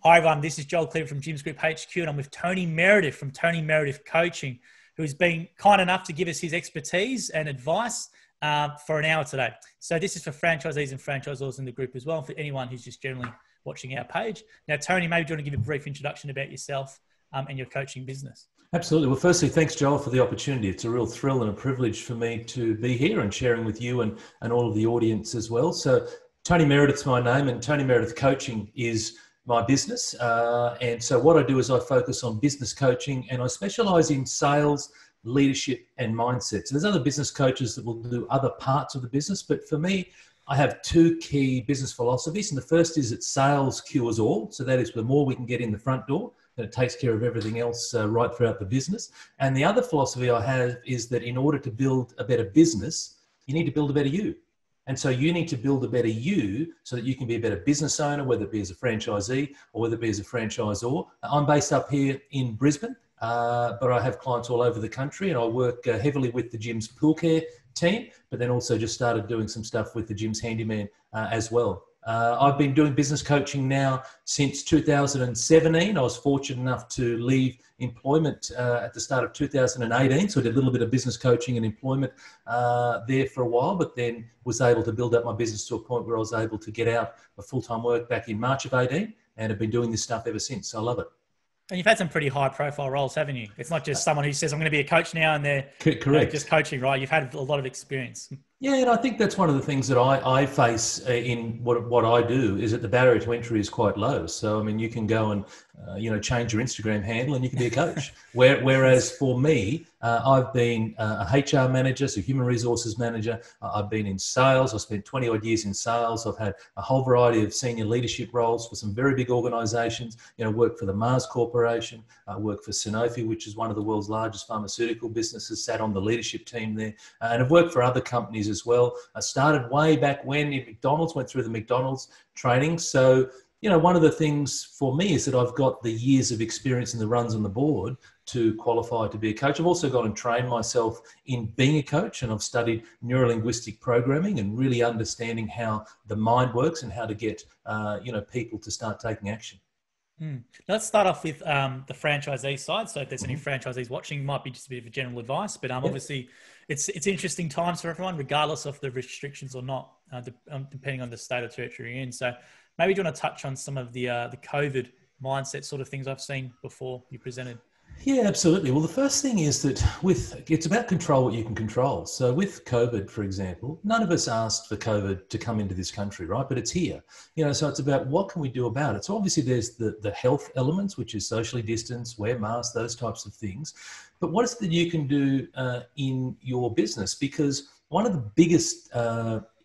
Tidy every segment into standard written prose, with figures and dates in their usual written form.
Hi everyone, this is Joel Cleaver from Gyms Group HQ, and I'm with Tony Meredith from Tony Meredith Coaching, who's been kind enough to give us his expertise and advice for an hour today. So this is for franchisees and franchisors in the group as well, and for anyone who's just generally watching our page. Now, Tony, maybe do you want to give a brief introduction about yourself and your coaching business? Absolutely. Well, firstly, thanks, Joel, for the opportunity. It's a real thrill and a privilege for me to be here and sharing with you and all of the audience as well. So Tony Meredith's my name, and Tony Meredith Coaching is my business. And so what I do is I focus on business coaching, and I specialize in sales, leadership, and mindsets. And there's other business coaches that will do other parts of the business, but for me, I have two key business philosophies. And the first is that sales cures all. So that is, the more we can get in the front door, and it takes care of everything else right throughout the business. And the other philosophy I have is that in order to build a better business, you need to build a better you. And so you need to build a better you so that you can be a better business owner, whether it be as a franchisee or whether it be as a franchisor. I'm based up here in Brisbane, but I have clients all over the country, and I work heavily with the Gym's Pool Care team, but then also just started doing some stuff with the Gym's Handyman as well. I've been doing business coaching now since 2017. I was fortunate enough to leave employment at the start of 2018. So I did a little bit of business coaching and employment there for a while, but then was able to build up my business to a point where I was able to get out of full-time work back in March of 18, and have been doing this stuff ever since. So I love it. And you've had some pretty high profile roles, haven't you? It's not just someone who says, I'm going to be a coach now, and they're correct. Just coaching, right? You've had a lot of experience. Yeah, and I think that's one of the things that I face in what I do, is that the barrier to entry is quite low. So, I mean, you can go and, change your Instagram handle and you can be a coach. Whereas for me, I've been a HR manager, so human resources manager. I've been in sales. I've spent 20 odd years in sales. I've had a whole variety of senior leadership roles for some very big organizations. Worked for the Mars Corporation. I worked for Sanofi, which is one of the world's largest pharmaceutical businesses, sat on the leadership team there. And I've worked for other companies as well. I started way back when in McDonald's, went through the McDonald's training. So, one of the things for me is that I've got the years of experience in the runs on the board to qualify to be a coach. I've also gone and trained myself in being a coach, and I've studied neurolinguistic programming and really understanding how the mind works and how to get, people to start taking action. Let's start off with the franchisee side. So if there's any franchisees watching, it might be just a bit of a general advice, but obviously it's interesting times for everyone, regardless of the restrictions or not, depending on the state or territory you're in. So maybe do you want to touch on some of the COVID mindset sort of things I've seen before you presented? Yeah, absolutely. Well, the first thing is that it's about control what you can control. So with COVID, for example, none of us asked for COVID to come into this country, right? But it's here, so it's about what can we do about it? So obviously there's the health elements, which is socially distance, wear masks, those types of things. But what is it that you can do in your business? Because one of the biggest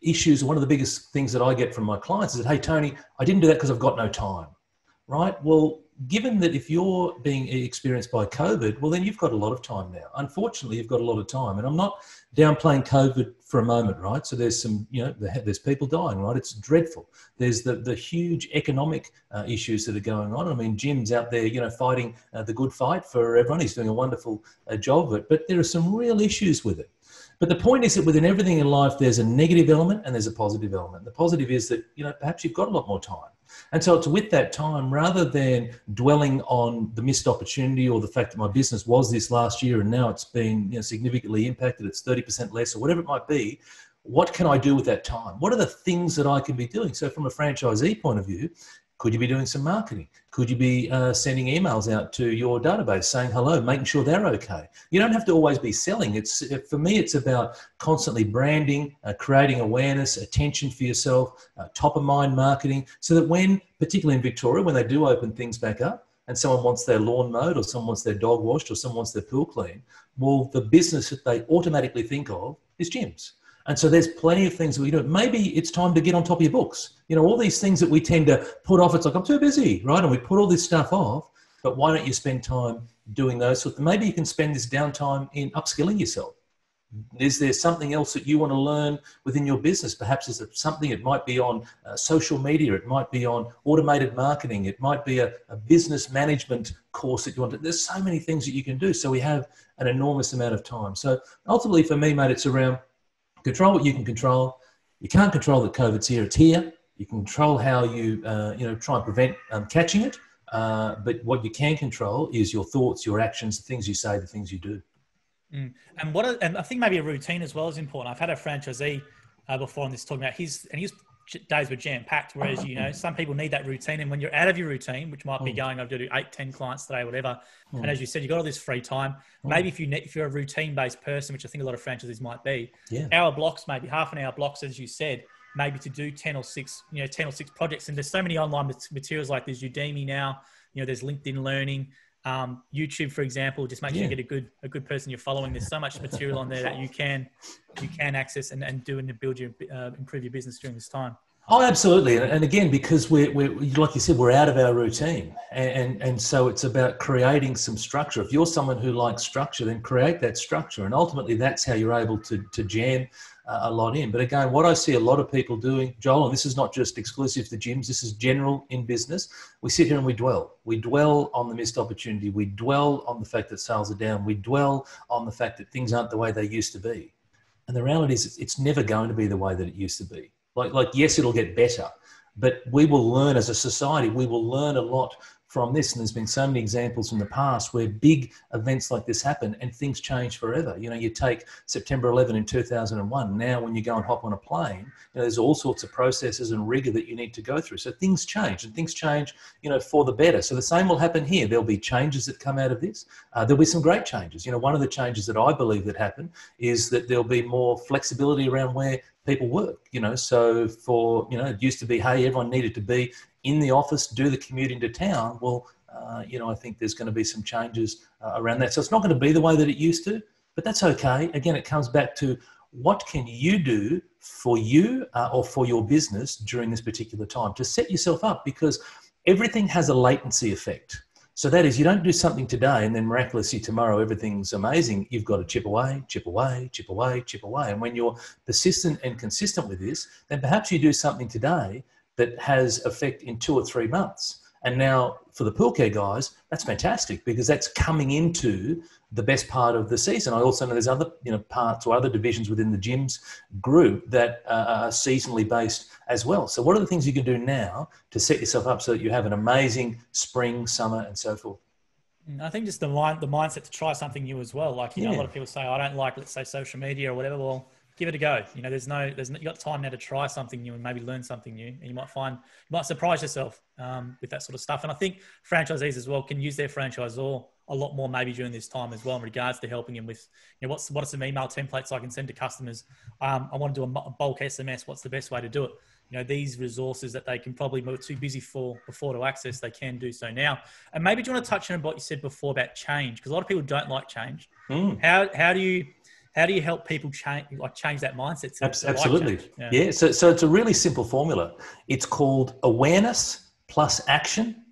issues, one of the biggest things that I get from my clients is that, hey, Tony, I didn't do that because I've got no time, right? Well, given that if you're being experienced by COVID, well, then you've got a lot of time now. Unfortunately, you've got a lot of time. And I'm not downplaying COVID for a moment, right? So there's some, there's people dying, right? It's dreadful. There's the huge economic issues that are going on. I mean, Jim's out there, fighting the good fight for everyone. He's doing a wonderful job of it. But there are some real issues with it. But the point is that within everything in life, there's a negative element and there's a positive element. The positive is that, perhaps you've got a lot more time. And so it's with that time, rather than dwelling on the missed opportunity or the fact that my business was this last year and now it's been significantly impacted, it's 30% less or whatever it might be, what can I do with that time? What are the things that I can be doing? So from a franchisee point of view, could you be doing some marketing? Could you be sending emails out to your database saying hello, making sure they're okay? You don't have to always be selling. For me, it's about constantly branding, creating awareness, attention for yourself, top of mind marketing, so that when, particularly in Victoria, when they do open things back up and someone wants their lawn mowed or someone wants their dog washed or someone wants their pool cleaned, well, the business that they automatically think of is gyms. And so there's plenty of things we do. Maybe it's time to get on top of your books. All these things that we tend to put off. It's like, I'm too busy, right? And we put all this stuff off. But why don't you spend time doing those? So maybe you can spend this downtime in upskilling yourself. Is there something else that you want to learn within your business? Perhaps is it something, it might be on social media. It might be on automated marketing. It might be a business management course that you want to. There's so many things that you can do. So we have an enormous amount of time. So ultimately for me, mate, it's around control what you can control. You can't control that COVID's here. It's here. You can control how you, try and prevent catching it. But what you can control is your thoughts, your actions, the things you say, the things you do. And I think maybe a routine as well is important. I've had a franchisee before on this talking about his days were jam packed. Whereas, some people need that routine. And when you're out of your routine, which might be going, I've got to do 8, 10 clients today, whatever. And as you said, you've got all this free time. Maybe if you're a routine based person, which I think a lot of franchisees might be, hour blocks, maybe half an hour blocks, as you said, maybe to do 10 or 6 projects. And there's so many online materials like there's Udemy now, there's LinkedIn Learning. YouTube, for example, just make sure you get a good person you're following. There's so much material on there that you can access and do and build improve your business during this time. Oh, absolutely. And again, because we're like you said, we're out of our routine. And so it's about creating some structure. If you're someone who likes structure, then create that structure. And ultimately, that's how you're able to jam a lot in. But again, what I see a lot of people doing, Joel, and this is not just exclusive to gyms, this is general in business. We sit here and we dwell. We dwell on the missed opportunity. We dwell on the fact that sales are down. We dwell on the fact that things aren't the way they used to be. And the reality is it's never going to be the way that it used to be. Like, yes, it'll get better, but we will learn as a society, we will learn a lot from this. And there's been so many examples in the past where big events like this happen and things change forever. You take September 11 in 2001. Now, when you go and hop on a plane, there's all sorts of processes and rigor that you need to go through. So things change and things change, for the better. So the same will happen here. There'll be changes that come out of this. There'll be some great changes. One of the changes that I believe that happen is that there'll be more flexibility around where people work, so it used to be, hey, everyone needed to be in the office, do the commute into town. Well, I think there's going to be some changes around that. So it's not going to be the way that it used to, but that's okay. Again, it comes back to what can you do for you or for your business during this particular time to set yourself up, because everything has a latency effect. So that is, you don't do something today and then miraculously tomorrow everything's amazing. You've got to chip away, chip away, chip away, chip away. And when you're persistent and consistent with this, then perhaps you do something today that has effect in 2 or 3 months. And now for the pool care guys, that's fantastic because that's coming into the best part of the season. I also know there's other parts or other divisions within the gyms group that are seasonally based as well. So what are the things you can do now to set yourself up so that you have an amazing spring, summer, and so forth? I think just the mindset to try something new as well. Like, a lot of people say, I don't like, let's say, social media or whatever. Well, give it a go. You got time now to try something new and maybe learn something new, and you might surprise yourself with that sort of stuff. And I think franchisees as well can use their franchisor a lot more maybe during this time as well in regards to helping them with, what are some email templates I can send to customers? I want to do a bulk SMS. What's the best way to do it? These resources that they can probably be too busy before to access, they can do so now. And maybe do you want to touch on what you said before about change? Because a lot of people don't like change. How do you help people change that mindset? Absolutely. Like yeah. So it's a really simple formula. It's called awareness plus action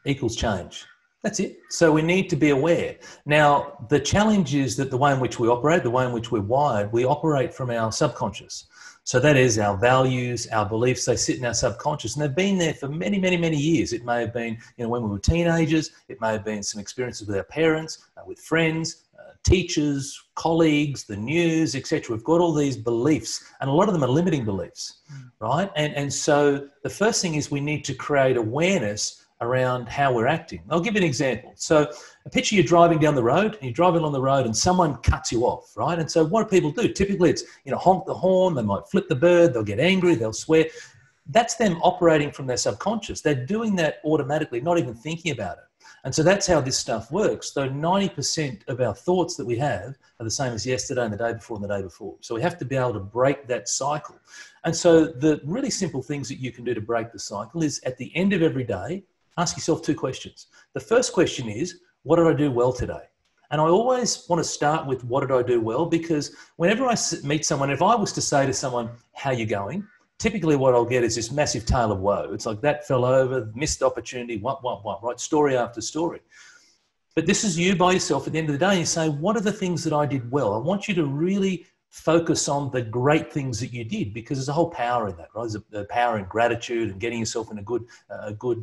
equals change. That's it. So we need to be aware. Now, the challenge is that the way in which we operate, the way in which we're wired, we operate from our subconscious. So that is our values, our beliefs, they sit in our subconscious, and they've been there for many, many, many years. It may have been, when we were teenagers, it may have been some experiences with our parents, with friends, teachers, colleagues, the news, etc. We've got all these beliefs, and a lot of them are limiting beliefs, right? And so the first thing is we need to create awareness around how we're acting. I'll give you an example. So picture you're driving down the road, and you're driving along the road and someone cuts you off, right? And so what do people do? Typically it's, honk the horn, they might flip the bird, they'll get angry, they'll swear. That's them operating from their subconscious. They're doing that automatically, not even thinking about it. And so that's how this stuff works. Though 90% of our thoughts that we have are the same as yesterday and the day before and the day before. So we have to be able to break that cycle. And so the really simple things that you can do to break the cycle is at the end of every day, ask yourself 2 questions. The first question is, what did I do well today? And I always want to start with what did I do well? Because whenever I meet someone, if I was to say to someone, how you going? Typically what I'll get is this massive tale of woe. It's like that fell over, missed opportunity, what, right? Story after story. But this is you by yourself at the end of the day. And you say, what are the things that I did well? I want you to really focus on the great things that you did, because there's a whole power in that, right? There's a power in gratitude and getting yourself in a good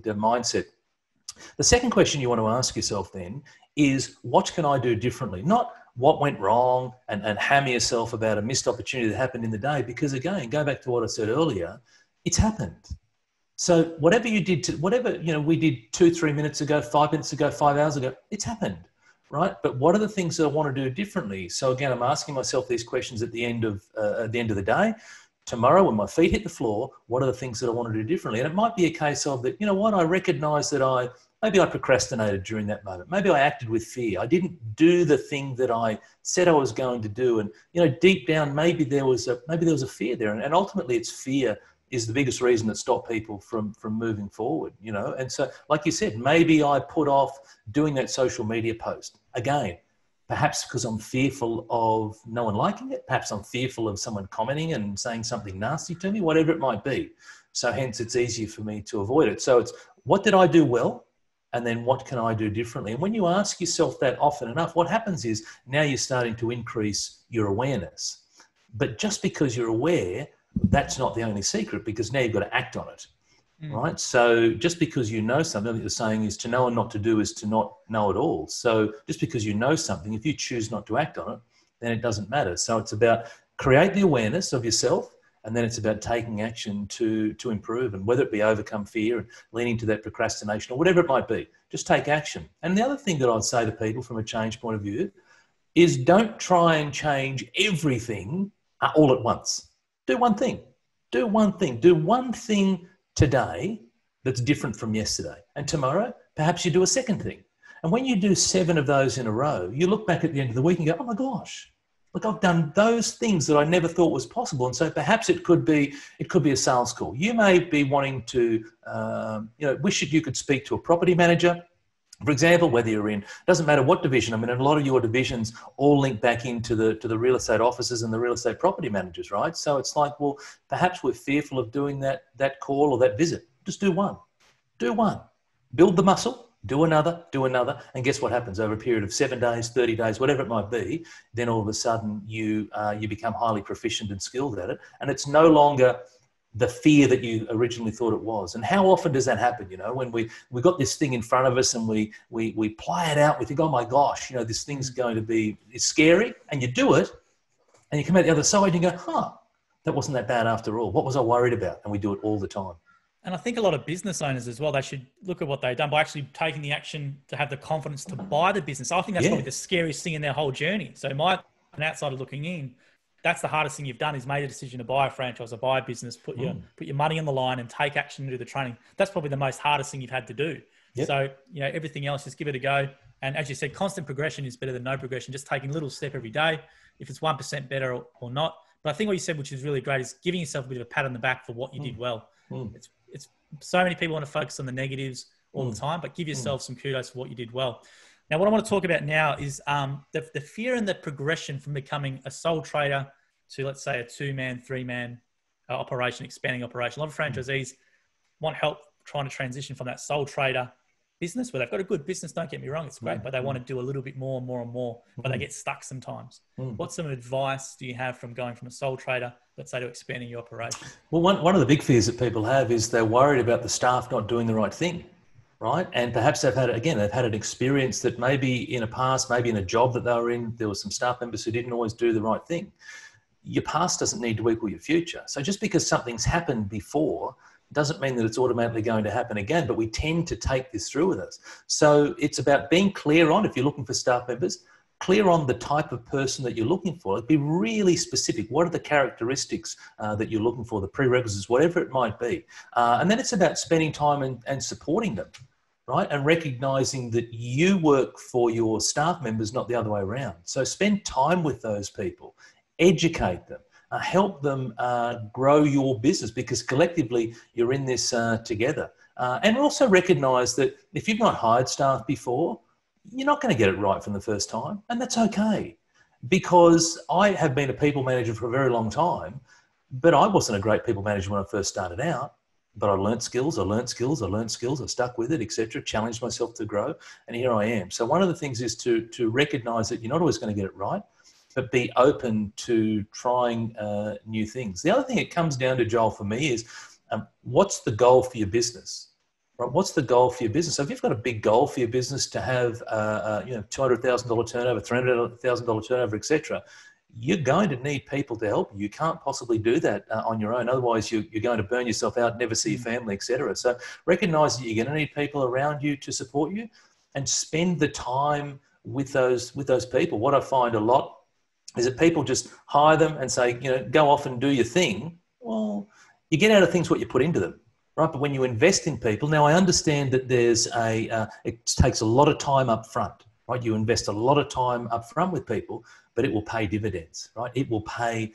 mindset. The second question you want to ask yourself then is, what can I do differently? Not what went wrong and hammer yourself about a missed opportunity that happened in the day, because again, go back to what I said earlier, it's happened. So whatever you did whatever, we did 2-3 minutes ago, 5 minutes ago, 5 hours ago, it's happened, right? But what are the things that I want to do differently? So again, I'm asking myself these questions at the end of the day. Tomorrow, when my feet hit the floor, what are the things that I want to do differently? And it might be a case of that, I recognize that maybe I procrastinated during that moment. Maybe I acted with fear. I didn't do the thing that I said I was going to do. And, deep down, maybe there was a fear there. And ultimately it's fear is the biggest reason that stopped people from moving forward, And so, like you said, maybe I put off doing that social media post again. Perhaps because I'm fearful of no one liking it. Perhaps I'm fearful of someone commenting and saying something nasty to me, whatever it might be. So hence it's easier for me to avoid it. So it's what did I do well? And then what can I do differently? And when you ask yourself that often enough, what happens is now you're starting to increase your awareness. But just because you're aware, that's not the only secret, because now you've got to act on it. Right? So just because you know something, that you're saying is to know and not to do is to not know at all. So just because you know something, if you choose not to act on it, then it doesn't matter. So it's about create the awareness of yourself, and then it's about taking action to improve, and whether it be overcome fear and leaning to that procrastination or whatever it might be, just take action. And the other thing that I'd say to people from a change point of view is don't try and change everything all at once. Do one thing. Do one thing. Do one thing today that's different from yesterday. And tomorrow, perhaps you do a second thing. And when you do 7 of those in a row, you look back at the end of the week and go, oh my gosh, look, I've done those things that I never thought was possible. And so perhaps it could be a sales call. You may be wanting to, wish that you could speak to a property manager. For example, whether you're in, doesn't matter what division. I mean, a lot of your divisions all link back into the real estate offices and the real estate property managers, right? So it's like, well, perhaps we're fearful of doing that call or that visit. Just do one. Do one. Build the muscle. Do another. And guess what happens? Over a period of 7 days, 30 days, whatever it might be, then all of a sudden you become highly proficient and skilled at it. And it's no longer the fear that you originally thought it was. And how often does that happen? When we got this thing in front of us and we play it out, we think, oh my gosh, this thing's going to be, it's scary, and you do it and you come out the other side and you go, that wasn't that bad after all. What was I worried about? And we do it all the time. And I think a lot of business owners as well, they should look at what they've done by actually taking the action to have the confidence to buy the business. I think that's probably the scariest thing in their whole journey. So an outsider looking in, that's the hardest thing you've done, is made a decision to buy a franchise or buy a business, put your money on the line and take action and do the training. That's probably the most hardest thing you've had to do. Yep. So, everything else, just give it a go. And as you said, constant progression is better than no progression. Just taking a little step every day, if it's 1% better or not. But I think what you said, which is really great, is giving yourself a bit of a pat on the back for what you did well. It's so many people want to focus on the negatives all the time, but give yourself some kudos for what you did well. Now, what I want to talk about now is the fear and the progression from becoming a sole trader to, let's say, a 2-man, 3-man operation, expanding operation. A lot of franchisees want help trying to transition from that sole trader business, where they've got a good business, don't get me wrong, it's great, but they want to do a little bit more and more and more, but they get stuck sometimes. What some advice do you have from going from a sole trader, let's say, to expanding your operation? Well, one of the big fears that people have is they're worried about the staff not doing the right thing. Right. And perhaps they've had an experience that maybe in a past, maybe in a job that they were in, there were some staff members who didn't always do the right thing. Your past doesn't need to equal your future. So just because something's happened before doesn't mean that it's automatically going to happen again, but we tend to take this through with us. So it's about being clear on, if you're looking for staff members, clear on the type of person that you're looking for. Be really specific. What are the characteristics that you're looking for, the prerequisites, whatever it might be. And then it's about spending time and supporting them. Right? And recognizing that you work for your staff members, not the other way around. So spend time with those people, educate them, help them grow your business, because collectively you're in this together. And also recognize that if you've not hired staff before, you're not going to get it right from the first time. And that's okay, because I have been a people manager for a very long time, but I wasn't a great people manager when I first started out. But I learned skills, I stuck with it, etc., challenged myself to grow, and here I am. So one of the things is to recognize that you're not always going to get it right, but be open to trying new things. The other thing it comes down to, Joel, for me is what's the goal for your business? Right? What's the goal for your business? So if you've got a big goal for your business to have $200,000 turnover, $300,000 turnover, etc., you're going to need people to help you. You can't possibly do that on your own. Otherwise, you're going to burn yourself out, never see your family, etc. So recognize that you're going to need people around you to support you, and spend the time with those people. What I find a lot is that people just hire them and say, go off and do your thing. Well, you get out of things what you put into them, right? But when you invest in people, now I understand that it takes a lot of time up front, right? You invest a lot of time up front with people, but it will pay dividends, right? It will pay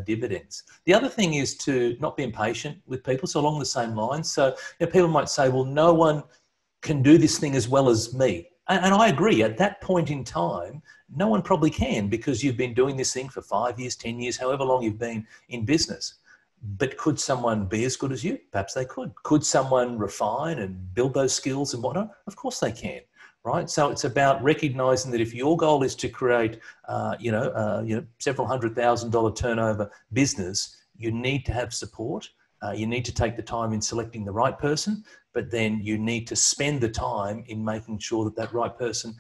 dividends. The other thing is to not be impatient with people. So along the same lines, so people might say, well, no one can do this thing as well as me. And I agree. At that point in time, no one probably can, because you've been doing this thing for 5 years, 10 years, however long you've been in business. But could someone be as good as you? Perhaps they could. Could someone refine and build those skills and whatnot? Of course they can, right? So it's about recognizing that if your goal is to create, several $100,000 turnover business, you need to have support. You need to take the time in selecting the right person, but then you need to spend the time in making sure that that right person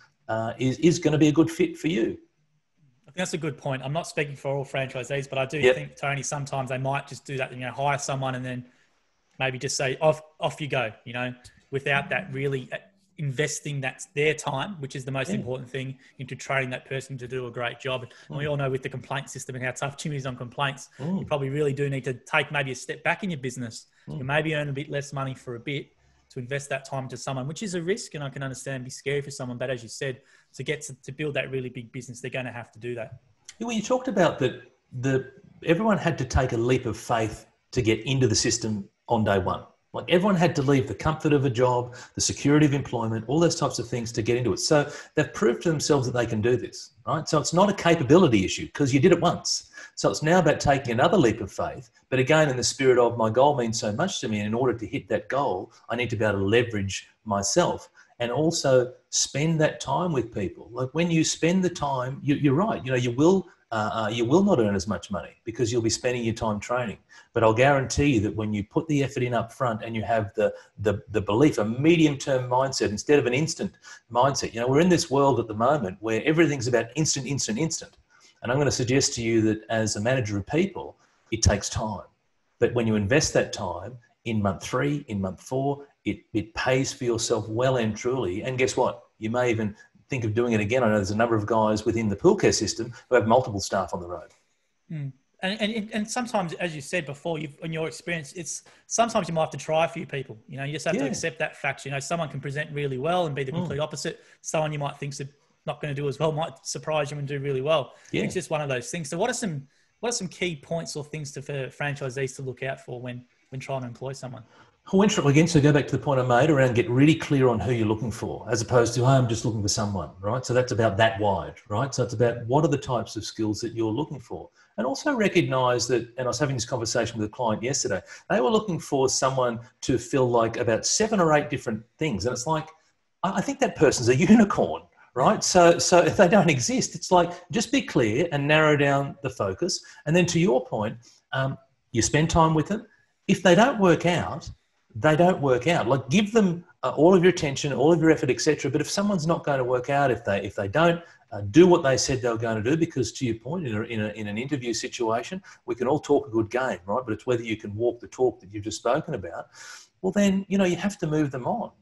is going to be a good fit for you. I think that's a good point. I'm not speaking for all franchisees, but I do think, Tony, sometimes they might just do that, hire someone and then maybe just say, off you go, without that really investing that's their time, which is the most important thing, into training that person to do a great job. And we all know with the complaint system and how tough Jim is on complaints, you probably really do need to take maybe a step back in your business. You maybe earn a bit less money for a bit to invest that time to someone, which is a risk, and I can understand be scary for someone. But as you said, to build that really big business, they're going to have to do that. Well, you talked about that everyone had to take a leap of faith to get into the system on day one. Like everyone had to leave the comfort of a job, the security of employment, all those types of things to get into it. So they've proved to themselves that they can do this, right? So it's not a capability issue because you did it once. So it's now about taking another leap of faith. But again, in the spirit of my goal means so much to me, and in order to hit that goal, I need to be able to leverage myself and also spend that time with people. Like when you spend the time, you're right. You will not earn as much money because you'll be spending your time training. But I'll guarantee you that when you put the effort in up front and you have the belief, a medium-term mindset instead of an instant mindset. We're in this world at the moment where everything's about instant. And I'm going to suggest to you that as a manager of people, it takes time. But when you invest that time in month 3, in month 4, it pays for yourself well and truly. And guess what? You may even think of doing it again. I know there's a number of guys within the pool care system who have multiple staff on the road. And sometimes, as you said before, in your experience, sometimes you might have to try a few people. You just have to accept that fact. Someone can present really well and be the complete opposite. Someone you might think's not going to do as well might surprise you and do really well. It's just one of those things. So what are some key points or things for franchisees to look out for when trying to employ someone? Again, so go back to the point I made around get really clear on who you're looking for, as opposed to, I'm just looking for someone, right? So that's about that wide, right? So it's about what are the types of skills that you're looking for. And also recognize that, and I was having this conversation with a client yesterday, they were looking for someone to fill like about 7 or 8 different things. And it's like, I think that person's a unicorn, right? So if they don't exist, it's like, just be clear and narrow down the focus. And then to your point, you spend time with them. If they don't work out, they don't work out. Like give them all of your attention, all of your effort, etc. But if someone's not going to work out, if they don't do what they said they were going to do, because to your point, in an interview situation, we can all talk a good game, right? But it's whether you can walk the talk that you've just spoken about. Well, then you have to move them on,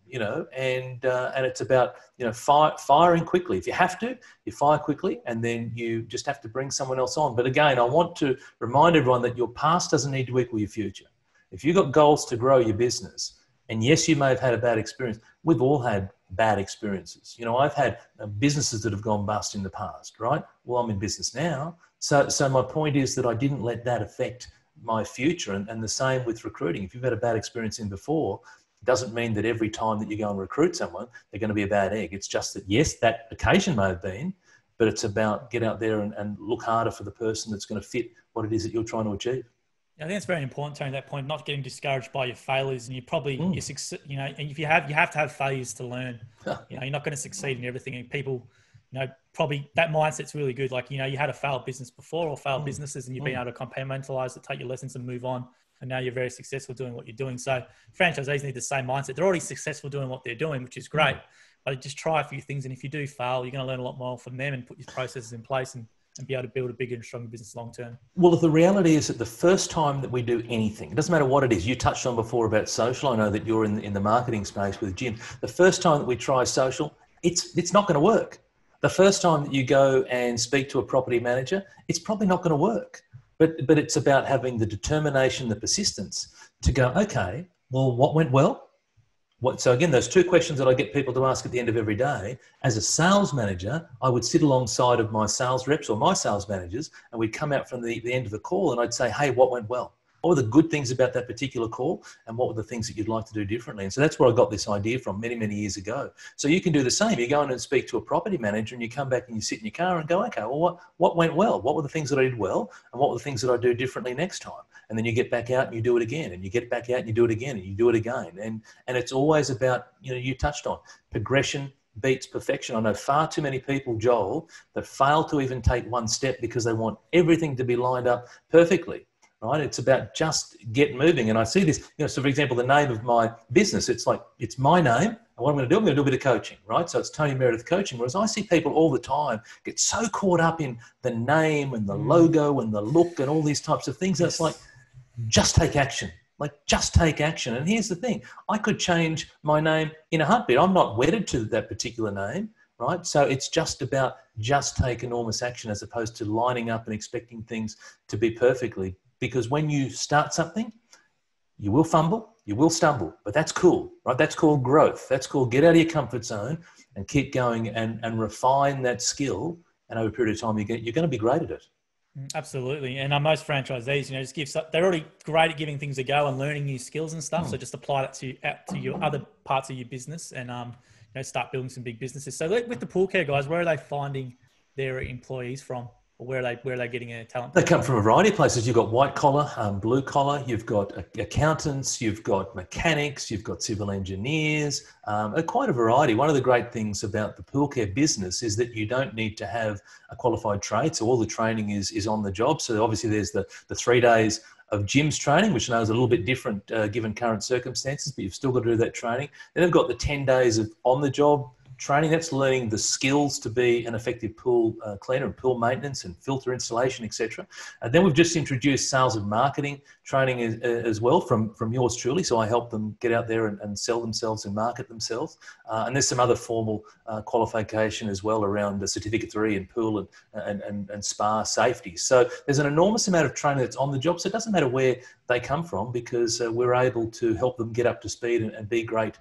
and it's about firing quickly. If you have to, you fire quickly, and then you just have to bring someone else on. But again, I want to remind everyone that your past doesn't need to equal your future. If you've got goals to grow your business, and yes, you may have had a bad experience. We've all had bad experiences. I've had businesses that have gone bust in the past, right? Well, I'm in business now. So my point is that I didn't let that affect my future. And the same with recruiting. If you've had a bad experience in before, it doesn't mean that every time that you go and recruit someone, they're going to be a bad egg. It's just that, yes, that occasion may have been, but it's about get out there and look harder for the person that's going to fit what it is that you're trying to achieve. I think it's very important, Tony, that point, not getting discouraged by your failures. And you probably, and if you have to have failures to learn. You're not going to succeed in everything. And people, probably that mindset's really good. Like, you had a failed business before or failed businesses, and you've been able to compartmentalize it, take your lessons and move on. And now you're very successful doing what you're doing. So franchisees need the same mindset. They're already successful doing what they're doing, which is great. But just try a few things. And if you do fail, you're going to learn a lot more from them and put your processes in place and and be able to build a bigger and stronger business long term? Well, the reality is that the first time that we do anything, it doesn't matter what it is. You touched on before about social. I know that you're in the marketing space with Jim. The first time that we try social, it's not going to work. The first time that you go and speak to a property manager, it's probably not going to work. But it's about having the determination, the persistence to go, okay, well, what went well? So again, those two questions that I get people to ask at the end of every day. As a sales manager, I would sit alongside of my sales reps or my sales managers, and we'd come out from the end of the call and I'd say, hey, what went well? What were the good things about that particular call? And what were the things that you'd like to do differently? And so that's where I got this idea from many, many years ago. So you can do the same. You go in and speak to a property manager and you come back and you sit in your car and go, okay, well, what went well? What were the things that I did well? And what were the things that I do differently next time? And then you get back out and you do it again, and you get back out and you do it again, and you do it again. And it's always about, you touched on progression beats perfection. I know far too many people, Joel, that fail to even take one step because they want everything to be lined up perfectly. Right? It's about just get moving. And I see this, so for example, the name of my business, it's my name. And what I'm going to do a bit of coaching, right? So it's Tony Meredith Coaching. Whereas I see people all the time get so caught up in the name and the logo and the look and all these types of things. Yes. That's like, just take action. Just take action. And here's the thing. I could change my name in a heartbeat. I'm not wedded to that particular name, right? So it's just about just take enormous action as opposed to lining up and expecting things to be perfectly. Because when you start something, you will fumble, you will stumble, but that's cool, right? That's called growth. That's called get out of your comfort zone and keep going and refine that skill. And over a period of time, you're going to be great at it. Absolutely. And most franchisees, they're already great at giving things a go and learning new skills and stuff. So just apply that to your other parts of your business and, start building some big businesses. So with the pool care guys, where are they finding their employees from? Where are they getting their talent? They come from a variety of places. You've got white collar, blue collar, you've got accountants, you've got mechanics, you've got civil engineers, quite a variety. One of the great things about the pool care business is that you don't need to have a qualified trade. So all the training is on the job. So obviously there's the 3 days of Jim's training, which I know is a little bit different given current circumstances, but you've still got to do that training. Then they've got the 10 days of on-the-job training. That's learning the skills to be an effective pool cleaner and pool maintenance and filter installation, etc. And then we've just introduced sales and marketing training as well from yours truly. So I help them get out there and sell themselves and market themselves. And there's some other formal qualification as well around the Certificate 3 in pool and spa safety. So there's an enormous amount of training that's on the job. So it doesn't matter where they come from because we're able to help them get up to speed and be great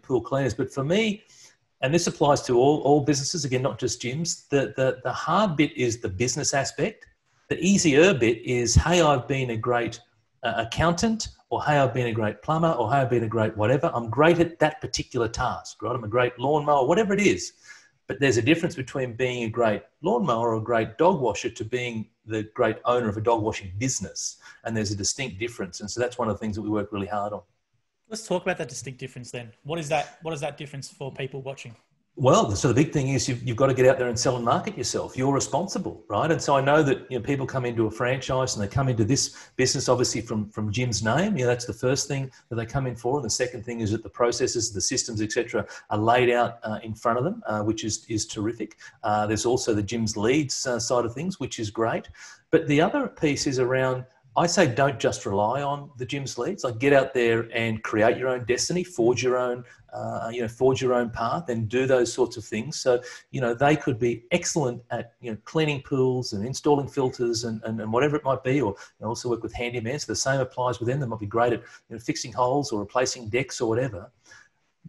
pool cleaners. But for me, and this applies to all businesses, again, not just gyms, the hard bit is the business aspect. The easier bit is, hey, I've been a great accountant, or hey, I've been a great plumber, or hey, I've been a great whatever. I'm great at that particular task, right? I'm a great lawnmower, whatever it is. But there's a difference between being a great lawnmower or a great dog washer to being the great owner of a dog washing business. And there's a distinct difference. And so that's one of the things that we work really hard on. Let's talk about that distinct difference then. What is that difference for people watching? Well, so the big thing is you've got to get out there and sell and market yourself. You're responsible, right? And so I know that people come into a franchise and they come into this business obviously from Jim's name. That's the first thing that they come in for. And the second thing is that the processes, the systems, etc., are laid out in front of them, which is terrific. There's also the Jim's leads side of things, which is great. But the other piece is around, I say don't just rely on the Jim's leads. Like get out there and create your own destiny, forge your own path, and do those sorts of things. So they could be excellent at cleaning pools and installing filters and whatever it might be, or also work with handyman. So the same applies with them. They might be great at fixing holes or replacing decks or whatever.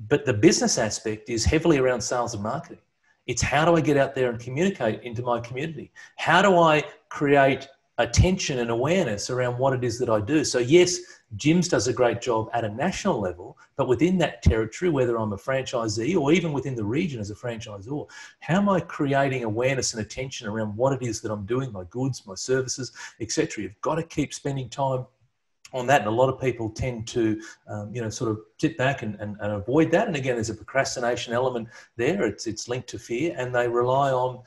But the business aspect is heavily around sales and marketing. It's how do I get out there and communicate into my community? How do I create attention and awareness around what it is that I do? So yes, Jim's does a great job at a national level, but within that territory, whether I'm a franchisee or even within the region as a franchisor, how am I creating awareness and attention around what it is that I'm doing, my goods, my services, etc. You've got to keep spending time on that. And a lot of people tend to, sort of sit back and avoid that. And again, there's a procrastination element there. It's linked to fear, and they rely on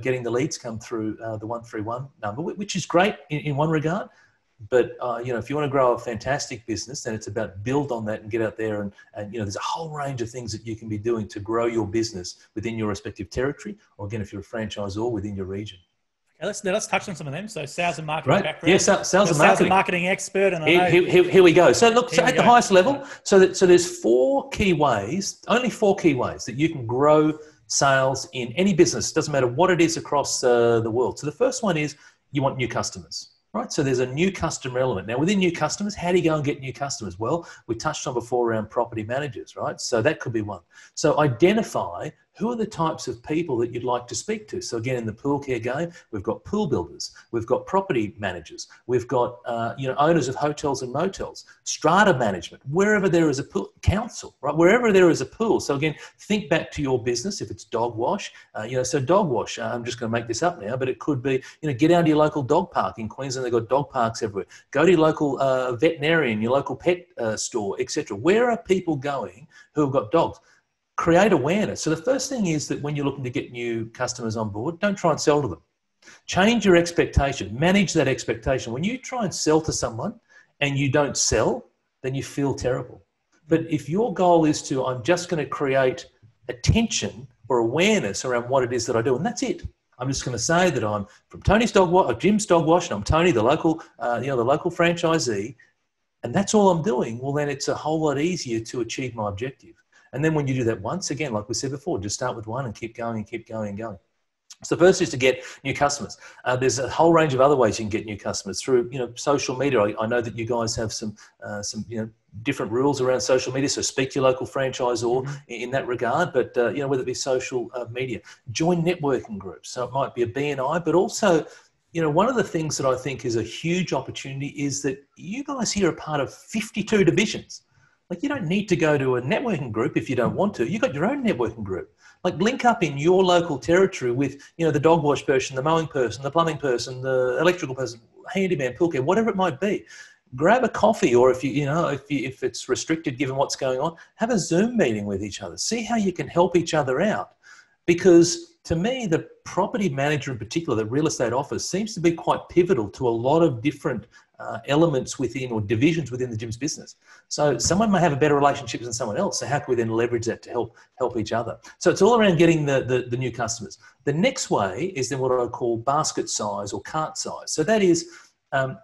getting the leads come through the 131 number, which is great in one regard. But, if you want to grow a fantastic business, then it's about build on that and get out there. And there's a whole range of things that you can be doing to grow your business within your respective territory. Or again, if you're a franchisor, within your region. Let's touch on some of them. So sales and marketing Right. background. Yes, sales and Sales and marketing. marketing expert. And Here we go. So look, so at the highest level, so there's four key ways, only four key ways that you can grow sales in any business. Doesn't matter what it is across the world. So the first one is you want new customers. Right, so there's a new customer element. Now, within new customers, how do you go and get new customers? Well, we touched on before around property managers, right? So that could be one. So identify who are the types of people that you'd like to speak to. So again, in the pool care game, we've got pool builders, we've got property managers, we've got owners of hotels and motels, strata management, wherever there is a pool, council, right? Wherever there is a pool. So again, think back to your business. If it's dog wash, so dog wash. I'm just going to make this up now, but it could be, get down to your local dog park in Queensland. They've got dog parks everywhere. Go to your local veterinarian, your local pet store, etc. Where are people going who have got dogs? Create awareness. So the first thing is that when you're looking to get new customers on board, don't try and sell to them. Change your expectation. Manage that expectation. When you try and sell to someone and you don't sell, then you feel terrible. But if your goal is to, I'm just going to create attention or awareness around what it is that I do, and that's it. I'm just going to say that I'm from Tony's Dog Wash, or Jim's Dog Wash, and I'm Tony, the local franchisee, and that's all I'm doing. Well, then it's a whole lot easier to achieve my objective. And then when you do that once, again, like we said before, just start with one and keep going and keep going and going. So the first is to get new customers. There's a whole range of other ways you can get new customers through, social media. I know that you guys have some different rules around social media. So speak to your local franchisor in that regard. But whether it be social media, join networking groups. So it might be a BNI, but also, one of the things that I think is a huge opportunity is that you guys here are part of 52 divisions. Like, you don't need to go to a networking group if you don't want to. You've got your own networking group. Like, link up in your local territory with, the dog wash person, the mowing person, the plumbing person, the electrical person, handyman, pool care, whatever it might be. Grab a coffee, or if it's restricted given what's going on, have a Zoom meeting with each other. See how you can help each other out. Because to me, the property manager in particular, the real estate office, seems to be quite pivotal to a lot of different elements within or divisions within the gym's business. So someone may have a better relationship than someone else. So how can we then leverage that to help each other? So it's all around getting the new customers. The next way is then what I call basket size or cart size. So that is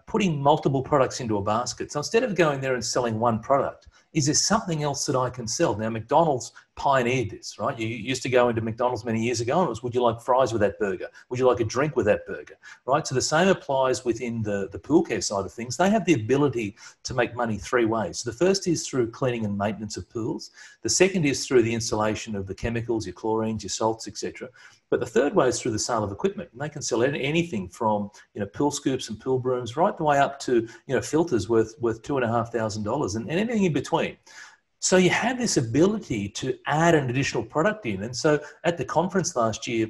putting multiple products into a basket. So instead of going there and selling one product, is there something else that I can sell? Now, McDonald's pioneered this, right? You used to go into McDonald's many years ago and it was, would you like fries with that burger? Would you like a drink with that burger, right? So the same applies within the pool care side of things. They have the ability to make money three ways. So the first is through cleaning and maintenance of pools. The second is through the installation of the chemicals, your chlorines, your salts, etc. But the third way is through the sale of equipment. And they can sell anything from, pool scoops and pool brooms right the way up to, filters worth $2,500 and anything in between. So you have this ability to add an additional product in. And so at the conference last year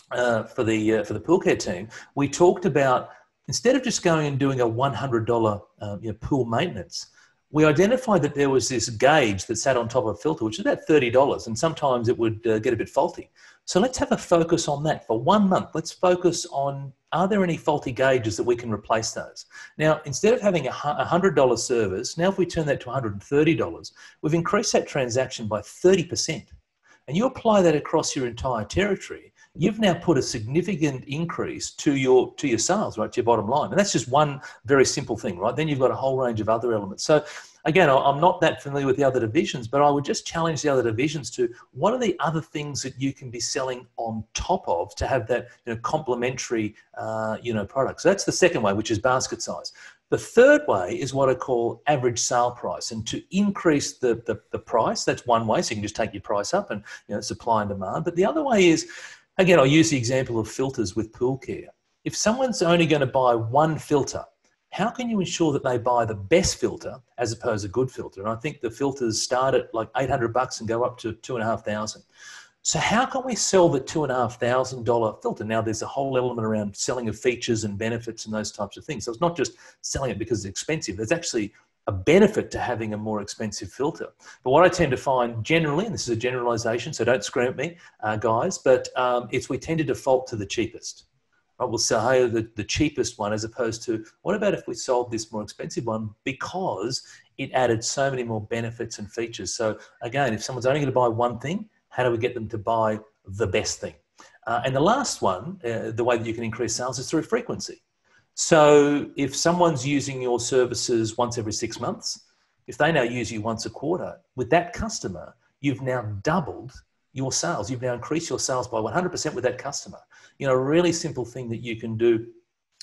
for the pool care team, we talked about, instead of just going and doing a $100 pool maintenance, we identified that there was this gauge that sat on top of a filter, which is about $30, and sometimes it would get a bit faulty. So let's have a focus on that for 1 month. Let's focus on, are there any faulty gauges that we can replace those? Now, instead of having a $100 service, now if we turn that to $130, we've increased that transaction by 30%. And you apply that across your entire territory, you've now put a significant increase to your sales, right, to your bottom line. And that's just one very simple thing, right? Then you've got a whole range of other elements. So again, I'm not that familiar with the other divisions, but I would just challenge the other divisions to, what are the other things that you can be selling on top of to have that complementary product? So that's the second way, which is basket size. The third way is what I call average sale price, and to increase the price. That's one way, so you can just take your price up and supply and demand. But the other way is, again, I'll use the example of filters with pool care. If someone's only going to buy one filter, how can you ensure that they buy the best filter as opposed to a good filter? And I think the filters start at like $800 and go up to $2,500. So how can we sell the $2,500 filter? Now, there's a whole element around selling of features and benefits and those types of things. So it's not just selling it because it's expensive. There's actually a benefit to having a more expensive filter. But what I tend to find generally, and this is a generalization, so don't scream at me, guys, but we tend to default to the cheapest. Right? We'll say the cheapest one, as opposed to, what about if we sold this more expensive one because it added so many more benefits and features? So again, if someone's only going to buy one thing, how do we get them to buy the best thing? And the last one, the way that you can increase sales is through frequency. So if someone's using your services once every 6 months, if they now use you once a quarter, with that customer, you've now doubled your sales. You've now increased your sales by 100% with that customer. You know, a really simple thing that you can do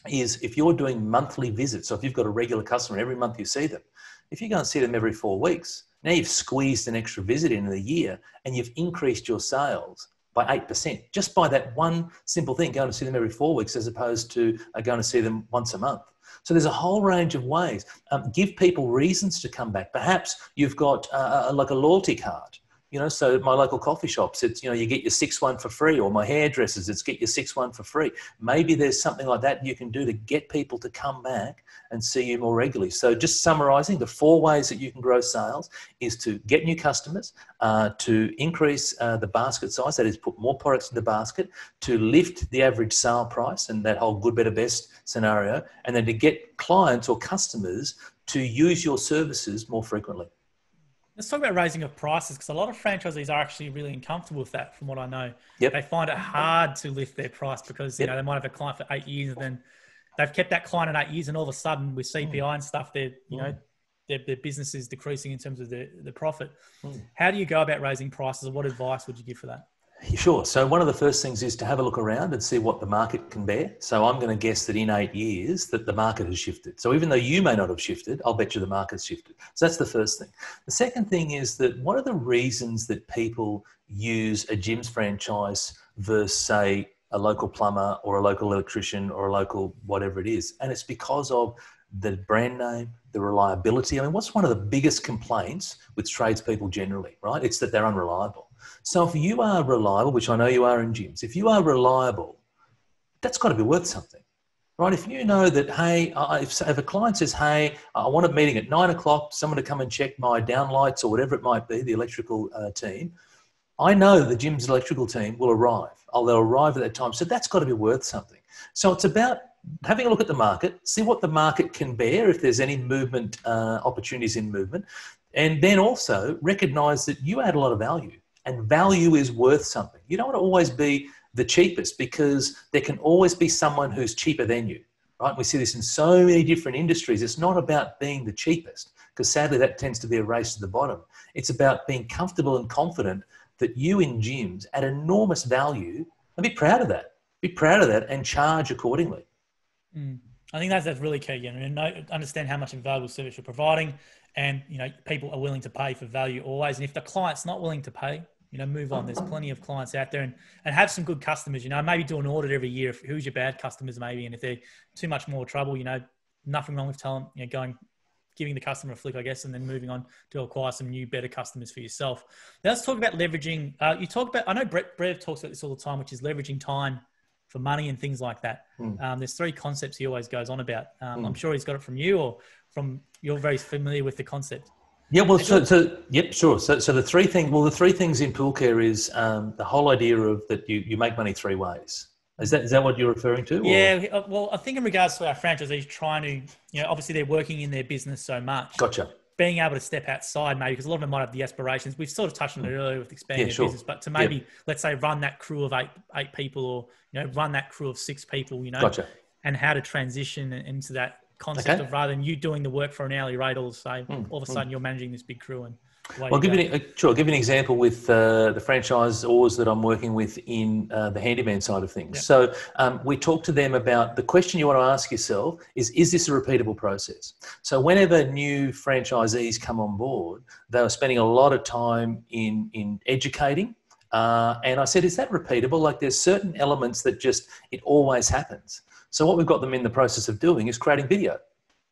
is if you're doing monthly visits, so if you've got a regular customer, every month you see them, if you go and see them every 4 weeks, now you've squeezed an extra visit in a year and you've increased your sales by 8%, just by that one simple thing, going to see them every 4 weeks as opposed to going to see them once a month. So there's a whole range of ways. Give people reasons to come back. Perhaps you've got like a loyalty card. You know, so my local coffee shops, it's, you know, you get your 6-1 for free, or my hairdressers, it's get your 6-1 for free. Maybe there's something like that you can do to get people to come back and see you more regularly. So just summarising, the 4 ways that you can grow sales is to get new customers, to increase the basket size, that is put more products in the basket, to lift the average sale price and that whole good, better, best scenario, and then to get clients or customers to use your services more frequently. Let's talk about raising of prices, because a lot of franchisees are actually really uncomfortable with that, from what I know. Yep. They find it hard to lift their price because, you know, they might have a client for 8 years and then they've kept that client in 8 years, and all of a sudden with CPI and stuff, they're, you know, their business is decreasing in terms of the profit. How do you go about raising prices, and what advice would you give for that? Sure. So one of the first things is to have a look around and see what the market can bear. So I'm going to guess that in 8 years that the market has shifted. So even though you may not have shifted, I'll bet you the market's shifted. So that's the first thing. The second thing is that what are the reasons that people use a gym's franchise versus, say, a local plumber or a local electrician or a local whatever it is? And it's because of the brand name, the reliability. I mean, what's one of the biggest complaints with tradespeople generally, right? It's that they're unreliable. So if you are reliable, which I know you are in gyms, if you are reliable, that's got to be worth something, right? If you know that, hey, if a client says, hey, I want a meeting at 9 o'clock, someone to come and check my downlights or whatever it might be, the electrical team, I know the gym's electrical team will arrive. They'll arrive at that time. So that's got to be worth something. So it's about having a look at the market, see what the market can bear, if there's any movement, opportunities in movement, and then also recognize that you add a lot of value. And value is worth something. You don't want to always be the cheapest, because there can always be someone who's cheaper than you, right? We see this in so many different industries. It's not about being the cheapest, because sadly that tends to be a race to the bottom. It's about being comfortable and confident that you in gyms add enormous value, and be proud of that. Be proud of that and charge accordingly. I think that's really key. You know, understand how much valuable service you're providing, and, you know, people are willing to pay for value always. And if the client's not willing to pay, you know, move on. There's plenty of clients out there, and have some good customers. You know, maybe do an audit every year. Who's your bad customers, maybe, and if they're too much more trouble, you know, nothing wrong with telling, you know, giving the customer a flick, I guess, and then moving on to acquire some new, better customers for yourself. Now let's talk about leveraging. You talk about, I know Brev talks about this all the time, which is leveraging time for money and things like that. There's 3 concepts he always goes on about. I'm sure he's got it from you, or from, you're very familiar with the concept. Yeah, well, yep, sure. So the 3 things, the 3 things in pool care is the whole idea of that you make money 3 ways. Is that what you're referring to? Or? Yeah, well, I think in regards to our franchisees trying to, you know, obviously they're working in their business so much. Gotcha. Being able to step outside, maybe, because a lot of them might have the aspirations. We've sort of touched on it earlier with expanding their business, but to maybe, let's say, run that crew of eight people, or, you know, run that crew of 6 people, you know, and how to transition into that concept of, rather than you doing the work for an hourly rate, all of a sudden you're managing this big crew. And I'll give you an example with the franchisors that I'm working with in the handyman side of things. So we talk to them about the question you want to ask yourself is this a repeatable process? So whenever new franchisees come on board, they were spending a lot of time in educating. And I said, is that repeatable? Like, there's certain elements that just, it always happens. So what we've got them in the process of doing is creating video.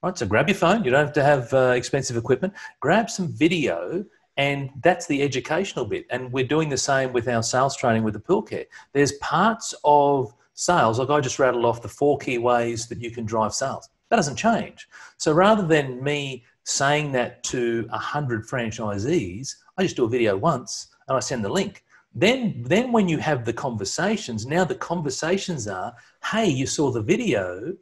Right, so grab your phone. You don't have to have expensive equipment. Grab some video, and that's the educational bit. And we're doing the same with our sales training with the pool care. There's parts of sales, like I just rattled off the 4 key ways that you can drive sales. That doesn't change. So rather than me saying that to 100 franchisees, I just do a video once and I send the link. Then when you have the conversations, now the conversations are, hey, you saw the video.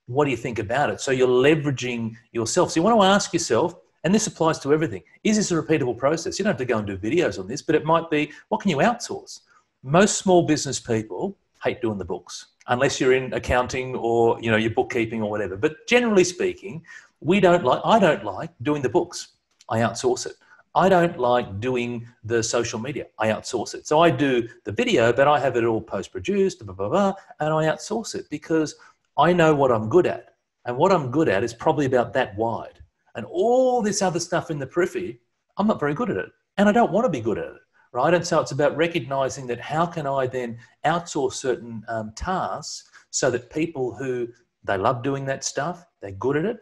What do you think about it? So you're leveraging yourself. So you want to ask yourself, and this applies to everything, is this a repeatable process? You don't have to go and do videos on this, but it might be, what can you outsource? Most small business people hate doing the books, unless you're in accounting or, you know, your bookkeeping or whatever. But generally speaking, I don't like doing the books. I outsource it. I don't like doing the social media. I outsource it. So I do the video, but I have it all post-produced, blah, blah, blah, and I outsource it because I know what I'm good at. And what I'm good at is probably about that wide. And all this other stuff in the periphery, I'm not very good at it. And I don't want to be good at it, right? And so it's about recognizing that how can I then outsource certain tasks so that people who, they love doing that stuff, they're good at it,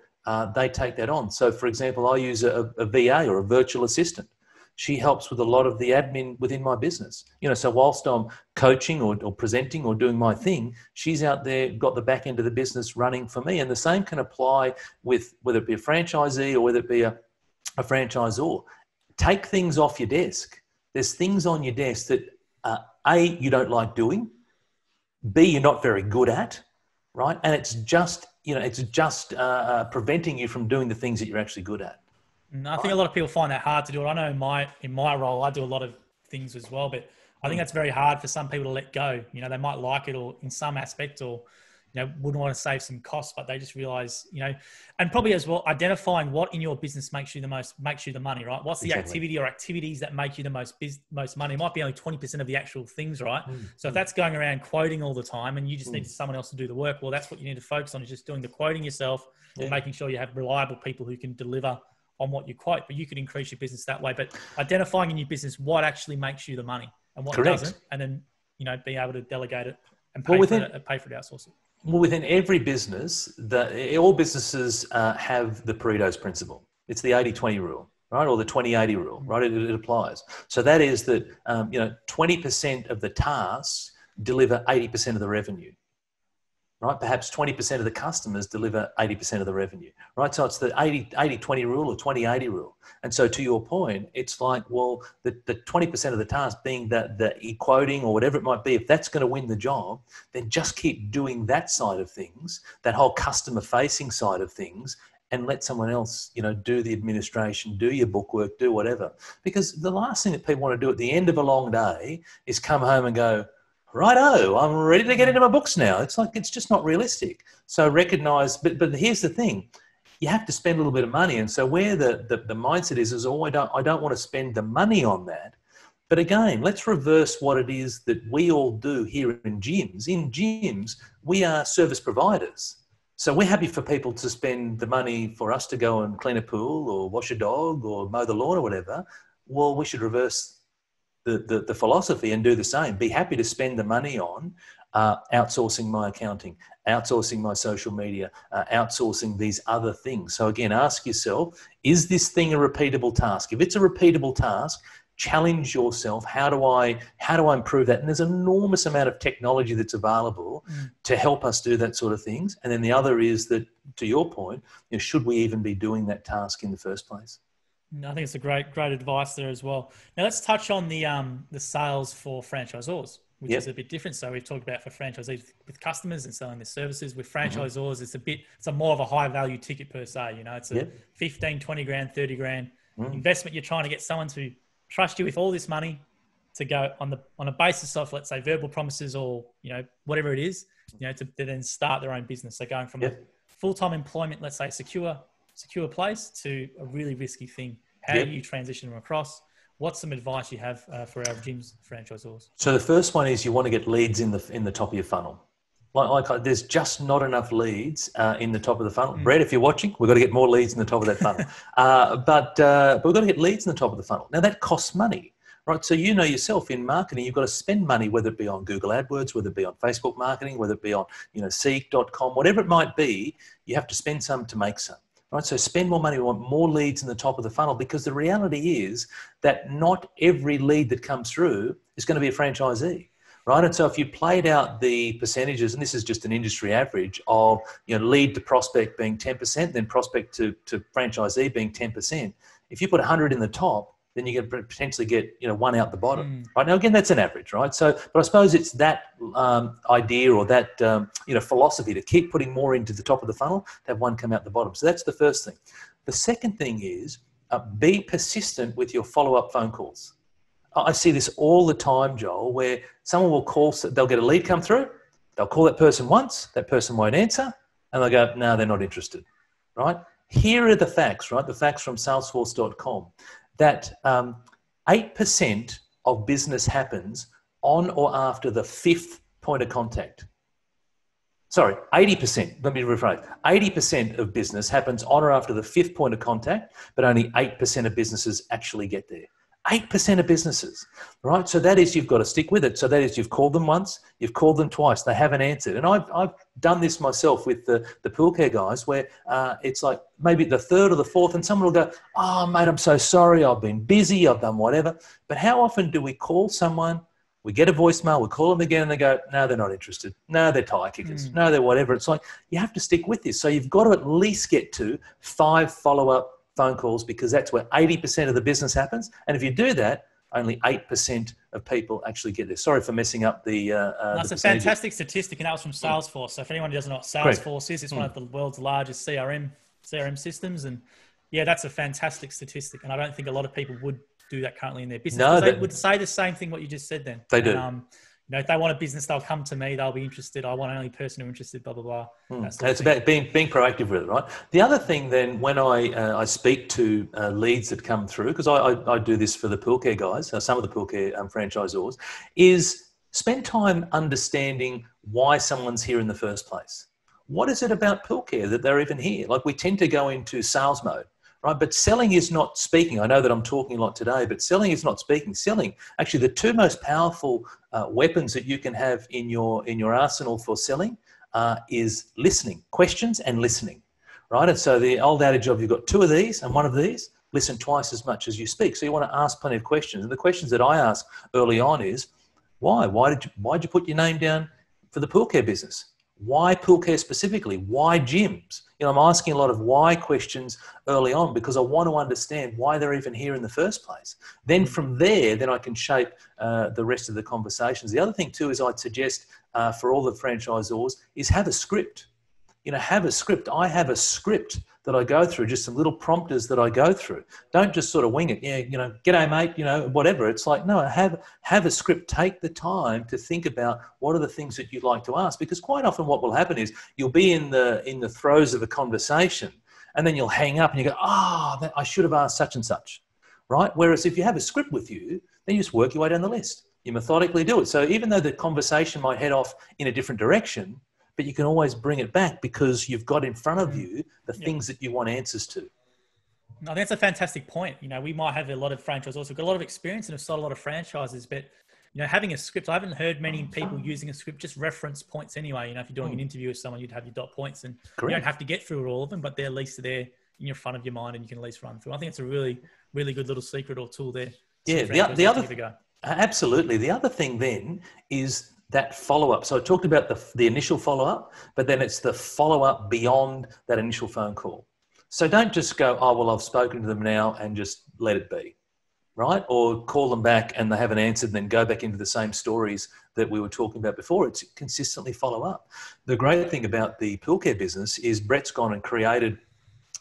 they take that on. So, for example, I use a VA or a virtual assistant. She helps with a lot of the admin within my business. You know, so whilst I'm coaching or presenting or doing my thing, she's out there, got the back end of the business running for me. And the same can apply with whether it be a franchisee or whether it be a franchisor. Take things off your desk. There's things on your desk that, A, you don't like doing, B, you're not very good at, right? And it's just, you know, preventing you from doing the things that you're actually good at. I think a lot of people find that hard to do. I know in my role, I do a lot of things as well, but I think that's very hard for some people to let go. You know, they might like it or in some aspect, or, you know, wouldn't want to save some costs, but they just realize, you know, and probably as well, identifying what in your business makes you the money, right? What's the activity or activities that make you the most money? It might be only 20% of the actual things, right? So if that's going around quoting all the time and you just need someone else to do the work, well, that's what you need to focus on, is just doing the quoting yourself and making sure you have reliable people who can deliver on what you quote. But you could increase your business that way. But identifying in your business what actually makes you the money and what doesn't, and then, you know, being able to delegate it and pay for it, outsource it. Well, within every business, all businesses have the Pareto's principle. It's the 80-20 rule, right? Or the 20-80 rule, right? It applies. So that is that, 20% of the tasks deliver 80% of the revenue, right? Perhaps 20% of the customers deliver 80% of the revenue, right? So it's the 80-20 rule or 20-80 rule. And so to your point, it's like, well, the 20% of the task being the e-quoting or whatever it might be, if that's going to win the job, then just keep doing that side of things, that whole customer facing side of things, and let someone else, you know, do the administration, do your bookwork, do whatever. Because the last thing that people want to do at the end of a long day is come home and go, righto, I'm ready to get into my books now. It's like, it's just not realistic. So recognize, but here's the thing, you have to spend a little bit of money. And so where the mindset is, oh, I don't want to spend the money on that. But again, let's reverse what it is that we all do here in gyms. In gyms, we are service providers. So we're happy for people to spend the money for us to go and clean a pool or wash a dog or mow the lawn or whatever. Well, we should reverse the philosophy and do the same. Be happy to spend the money on outsourcing my accounting, outsourcing my social media, outsourcing these other things. So again, ask yourself, is this thing a repeatable task? If it's a repeatable task, challenge yourself. How do I improve that? And there's an enormous amount of technology that's available to help us do that sort of things. And then the other is that, to your point, you know, should we even be doing that task in the first place? I think it's a great advice there as well. Now let's touch on the sales for franchisors, which is a bit different. So we've talked about for franchisees with customers and selling their services. With franchisors, it's a more of a high value ticket per se. You know, it's a 15, 20 grand, 30 grand investment. You're trying to get someone to trust you with all this money to go on a basis of, let's say, verbal promises or, you know, whatever it is, you know, to then start their own business. So going from a full-time employment, let's say secure place, to a really risky thing. How do you transition them across? What's some advice you have for our gyms franchisors? So the first one is you want to get leads in the top of your funnel. Like there's just not enough leads in the top of the funnel. Brad, if you're watching, we've got to get more leads in the top of that funnel. But we've got to get leads in the top of the funnel. Now that costs money, right? So you know yourself, in marketing, you've got to spend money, whether it be on Google AdWords, whether it be on Facebook marketing, whether it be on, you know, Seek.com, whatever it might be, you have to spend some to make some. Right, so spend more money, we want more leads in the top of the funnel, because the reality is that not every lead that comes through is going to be a franchisee, right? And so if you played out the percentages, and this is just an industry average of, you know, lead to prospect being 10%, then prospect to franchisee being 10%. If you put 100 in the top, then you can potentially get, you know, one out the bottom, right? Now, again, that's an average, right? So, but I suppose it's that idea or that, you know, philosophy to keep putting more into the top of the funnel, to have one come out the bottom. So that's the first thing. The second thing is be persistent with your follow-up phone calls. I see this all the time, Joel, where someone will call, they'll get a lead come through, they'll call that person once, that person won't answer, and they'll go, no, they're not interested, right? Here are the facts, right? The facts from salesforce.com, that 8% of business happens on or after the 5th point of contact. Sorry, 80%, let me rephrase. 80% of business happens on or after the 5th point of contact, but only 8% of businesses actually get there. 8% of businesses, right? So that is, you've got to stick with it. So that is, you've called them once, you've called them twice, they haven't answered. And I've done this myself with the pool care guys, where it's like maybe the 3rd or the 4th, and someone will go, oh, mate, I'm so sorry, I've been busy, I've done whatever. But how often do we call someone, we get a voicemail, we call them again, and they go, no, they're not interested. No, they're tire kickers. No, they're whatever. It's like, you have to stick with this. So you've got to at least get to 5 follow-up phone calls, because that's where 80% of the business happens. And if you do that, only 8% of people actually get there. Sorry for messing up the That's a fantastic statistic, and that was from Salesforce. So if anyone doesn't know what Salesforce is, it's one of the world's largest CRM systems. And yeah, that's a fantastic statistic. And I don't think a lot of people would do that currently in their business. No, they would say the same thing what you just said then. They do. You know, if they want a business, they'll come to me, they'll be interested. I want only person who's interested, blah, blah, blah. It's about being proactive with it, right? The other thing then, when I speak to leads that come through, because I do this for the pool care guys, some of the pool care franchisors, is spend time understanding why someone's here in the first place. What is it about pool care that they're even here? Like, we tend to go into sales mode, right? But selling is not speaking. I know that I'm talking a lot today, but selling is not speaking. Selling, actually, the 2 most powerful weapons that you can have in your arsenal for selling is listening, questions and listening, right? And so the old adage of, you've got 2 of these and 1 of these, listen twice as much as you speak. So you want to ask plenty of questions. And the questions that I ask early on is, why? Why'd you put your name down for the pool care business? Why pool care specifically? Why gyms? You know, I'm asking a lot of why questions early on, because I want to understand why they're even here in the first place. Then from there, then I can shape the rest of the conversations. The other thing too is, I'd suggest for all the franchisors is have a script. You know, have a script. I have a script that I go through, just some little prompters that I go through. Don't just sort of wing it. Yeah, you know, g'day mate, you know, whatever. It's like, no, have a script. Take the time to think about what are the things that you'd like to ask, because quite often what will happen is you'll be in the throes of a conversation, and then you'll hang up and you go, I should have asked such and such, right? Whereas if you have a script with you, then you just work your way down the list. You methodically do it. So even though the conversation might head off in a different direction, but you can always bring it back, because you've got in front of you the things that you want answers to. I think that's a fantastic point. You know, we might have a lot of franchisors who've got a lot of experience and have sold a lot of franchises, but, you know, having a script, I haven't heard many people using a script, just reference points anyway. You know, if you're doing an interview with someone, you'd have your dot points, and you don't have to get through all of them, but they're at least there in your front of your mind and you can at least run through. I think it's a really, really good little secret or tool there. Yeah, the other, absolutely. The other thing then is that follow-up. So I talked about the initial follow-up, but then it's the follow-up beyond that initial phone call. So don't just go, oh, well, I've spoken to them now, and just let it be, right? Or call them back and they haven't answered, and then go back into the same stories that we were talking about before. It's consistently follow up. The great thing about the pool care business is Brett's gone and created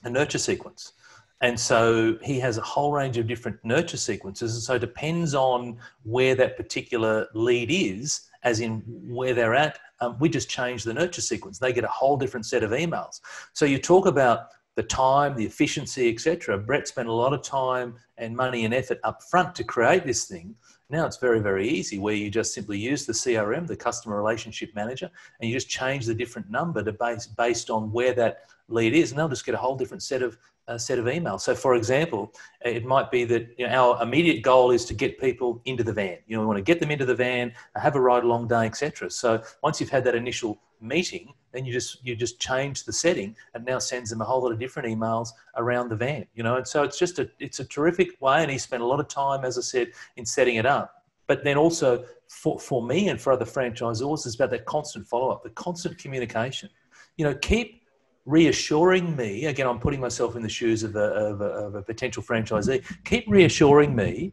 a nurture sequence. And so he has a whole range of different nurture sequences. And so it depends on where that particular lead is, as in where they're at, we just change the nurture sequence. They get a whole different set of emails. So you talk about the time, the efficiency, etc. Brett spent a lot of time and money and effort up front to create this thing. Now it's very, very easy, where you just simply use the CRM, the customer relationship manager, and you just change the different number to based on where that lead is, and they'll just get a whole different set of emails. So for example, it might be that, you know, our immediate goal is to get people into the van. You know, we want to get them into the van, have a ride along day, etc. So once you've had that initial meeting, then you just change the setting, and now sends them a whole lot of different emails around the van, you know. And so it's a terrific way, and he spent a lot of time, as I said, in setting it up. But then also for me and for other franchisors, it's about that constant follow-up, the constant communication. You know, keep reassuring me, again, I'm putting myself in the shoes of a potential franchisee, keep reassuring me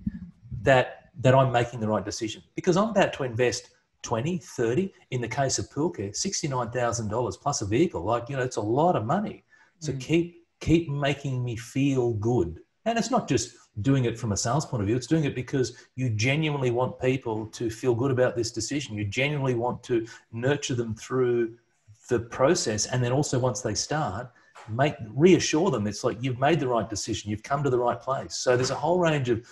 that I'm making the right decision, because I'm about to invest 20, 30, in the case of pool care, $69,000 plus a vehicle. Like, you know, it's a lot of money. So keep making me feel good. And it's not just doing it from a sales point of view. It's doing it because you genuinely want people to feel good about this decision. You genuinely want to nurture them through the process. And then also once they start, reassure them. It's like, you've made the right decision. You've come to the right place. So there's a whole range of,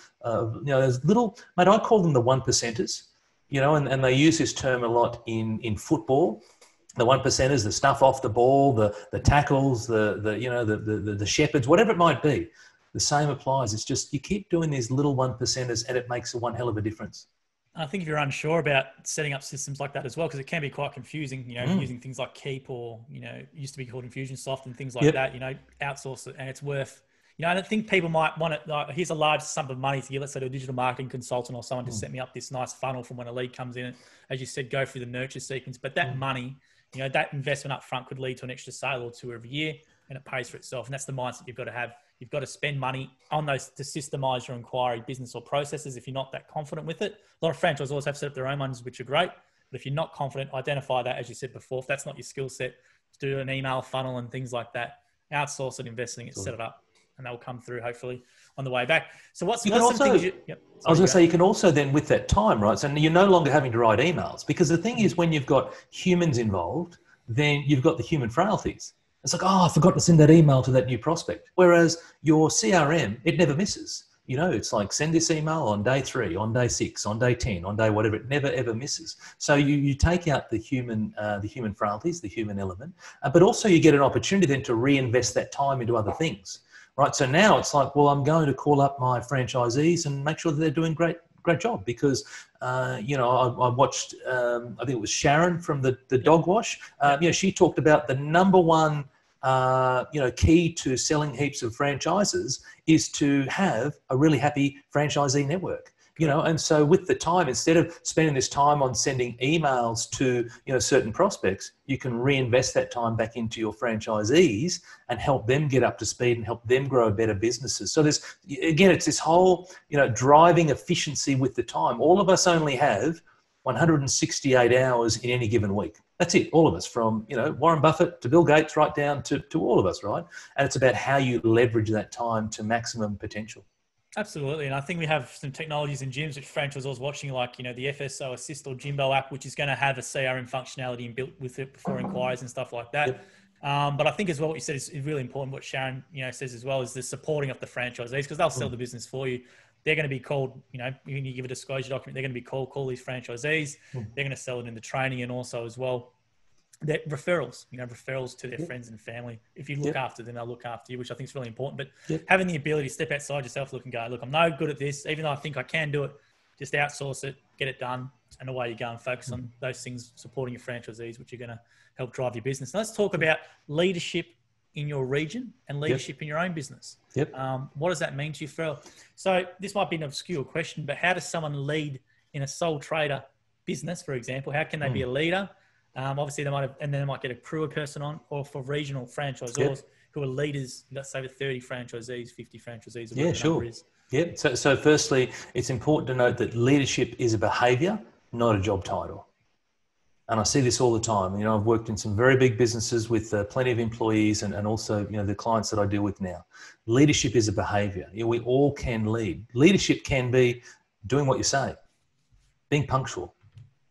there's little, mate, I call them the one percenters, and they use this term a lot in football. The one percenters, the stuff off the ball, the tackles, the shepherds, whatever it might be. The same applies. It's just, you keep doing these little one percenters and it makes one hell of a difference. I think if you're unsure about setting up systems like that as well, because it can be quite confusing, using ththings like Keep or, it used to be called Infusionsoft and things like that, outsource it, and it's worth, I don't think people might want it. Like, here's a large sum of money to give, let's say, to a digital marketing consultant or someone to set me up this nice funnel from when a lead comes in. As you said, go through the nurture sequence, but that money, that investment up front could lead to an extra sale or two every year, and it pays for itself. And that's the mindset you've got to have. You've got to spend money on those to systemize your inquiry business or processes if you're not that confident with it. A lot of franchisors have set up their own ones, which are great. But if you're not confident, identify that, as you said before. If that's not your skill set, do an email funnel and things like that. Outsource it, invest in it, set it up, and they'll come through hopefully on the way back. So what's some things you... Yep. I was going to say, you can also then, with that time, right? So you're no longer having to write emails, because the thing is, when you've got humans involved, then you've got the human frailties. It's like, I forgot to send that email to that new prospect. Whereas your CRM, it never misses. It's like, send this email on day 3, on day 6, on day 10, on day whatever. It never, ever misses. So you take out the human frailties, the human element, but also you get an opportunity then to reinvest that time into other things, right? So now it's like, well, I'm going to call up my franchisees and make sure that they're doing great job, because I watched I think it was Sharon from the dog wash. She talked about the number one key to selling heaps of franchises is to have a really happy franchisee network. And so with the time, instead of spending this time on sending emails to, certain prospects, you can reinvest that time back into your franchisees and help them get up to speed and help them grow better businesses. So it's this whole, driving efficiency with the time. All of us only have 168 hours in any given week. That's it, all of us, from, Warren Buffett to Bill Gates, right down to all of us, right? And it's about how you leverage that time to maximum potential. Absolutely. And I think we have some technologies in gyms, which franchisors watching, like, the FSO Assist or Jimbo app, which is going to have a CRM functionality built with it before inquiries and stuff like that. Yep. But I think as well, what you said is really important. What Sharon, says as well, is the supporting of the franchisees, because they'll sell the business for you. They're going to be called, when you give a disclosure document, they're going to be call these franchisees. They're going to sell it in the training, and also as well, they're referrals, referrals to their friends and family. If you look after them, they'll look after you, which I think is really important. But having the ability to step outside yourself, look and go, look, I'm no good at this, even though I think I can do it, just outsource it, get it done, and away you go, and focus on those things, supporting your franchisees, which are going to help drive your business. Now, let's talk about leadership in your region and leadership in your own business. What does that mean to you, Pharrell? So this might be an obscure question, but how does someone lead in a sole trader business, for example? How can they be a leader? Obviously, they might get a crew person on, or for regional franchisors who are leaders, let's say with 30 franchisees, 50 franchisees. Yeah, sure. So firstly, it's important to note that leadership is a behavior, not a job title. And I see this all the time. I've worked in some very big businesses with plenty of employees, and also, the clients that I deal with now. Leadership is a behavior. We all can lead. Leadership can be doing what you say, being punctual,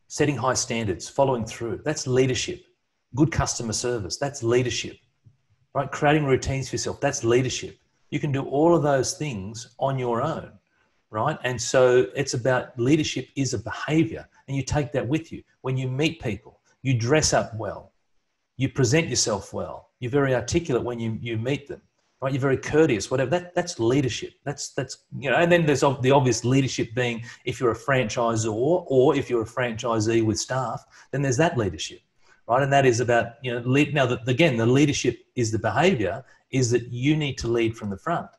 setting high standards, following through. That's leadership. Good customer service. That's leadership, right? Creating routines for yourself. That's leadership. You can do all of those things on your own, right? And so it's about, leadership is a behavior, and you take that with you. When you meet people, you dress up well, you present yourself well, you're very articulate when you meet them, right? You're very courteous, whatever. That's leadership. That's and then there's the obvious leadership being, if you're a franchisor or if you're a franchisee with staff, then there's that leadership, right? And that is about, again, the leadership is the behavior, is that you need to lead from the front.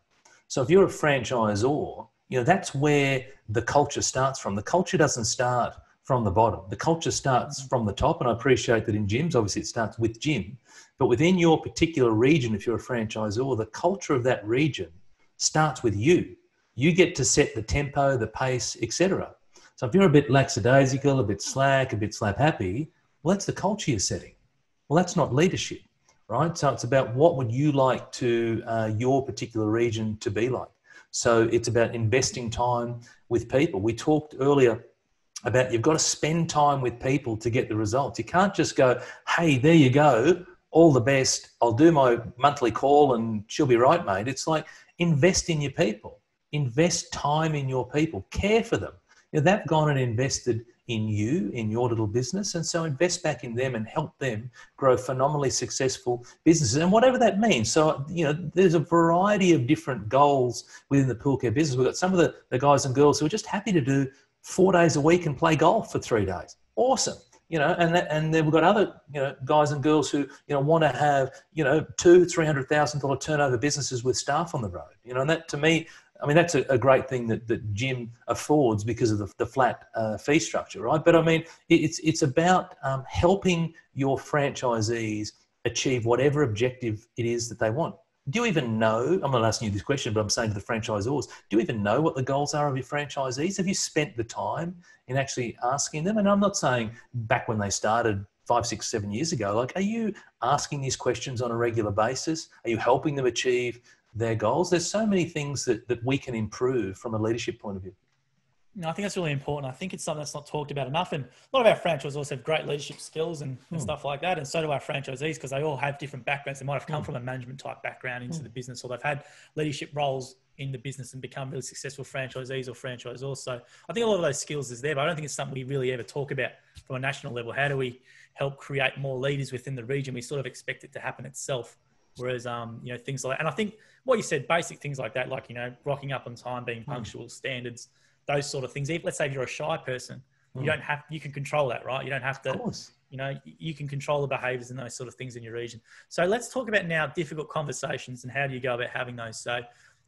So if you're a franchisor, that's where the culture starts from. The culture doesn't start from the bottom. The culture starts from the top. And I appreciate that in gyms, obviously it starts with gym, but within your particular region, if you're a franchisor, the culture of that region starts with you. You get to set the tempo, the pace, etc. So if you're a bit lackadaisical, a bit slack, a bit slap happy, well, that's the culture you're setting. Well, that's not leadership, right? So it's about, what would you like to your particular region to be like? So it's about investing time with people. We talked earlier about you've got to spend time with people to get the results. You can't just go, hey, there you go, all the best, I'll do my monthly call and she'll be right, mate. It's like, invest in your people. Invest time in your people. Care for them. You know, they've gone and invested in you, in your little business, and so invest back in them and help them grow phenomenally successful businesses, and whatever that means. So, you know, there's a variety of different goals within the pool care business. We've got some of the guys and girls who are just happy to do 4 days a week and play golf for 3 days. Awesome. You know, and then we've got other, you know, guys and girls who, you know, want to have, you know, $200,000-$300,000 turnover businesses with staff on the road. You know, and that, to me, I mean, that's a great thing that Jim affords because of the flat fee structure, right? But I mean, it's about helping your franchisees achieve whatever objective it is that they want. Do you even know, I'm not asking you this question, but I'm saying to the franchisors, do you even know what the goals are of your franchisees? Have you spent the time in actually asking them? And I'm not saying back when they started 5, 6, 7 years ago, like, are you asking these questions on a regular basis? Are you helping them achieve their goals? There's so many things that we can improve from a leadership point of view. No, I think that's really important. I think it's something that's not talked about enough. And a lot of our franchisees also have great leadership skills and stuff like that. And so do our franchisees, because they all have different backgrounds. They might have come from a management type background into the business, or they've had leadership roles in the business and become really successful franchisees or franchisors. So I think a lot of those skills is there, but I don't think it's something we really ever talk about from a national level. How do we help create more leaders within the region? We sort of expect it to happen itself. Whereas, you know, things like, and I think what you said, basic things like that, like, you know, rocking up on time, being punctual, standards, those sort of things. Even, let's say if you're a shy person, you can control that, right? You don't have to, Of course. You know, you can control the behaviors and those sort of things in your region. So let's talk about now difficult conversations and how do you go about having those? So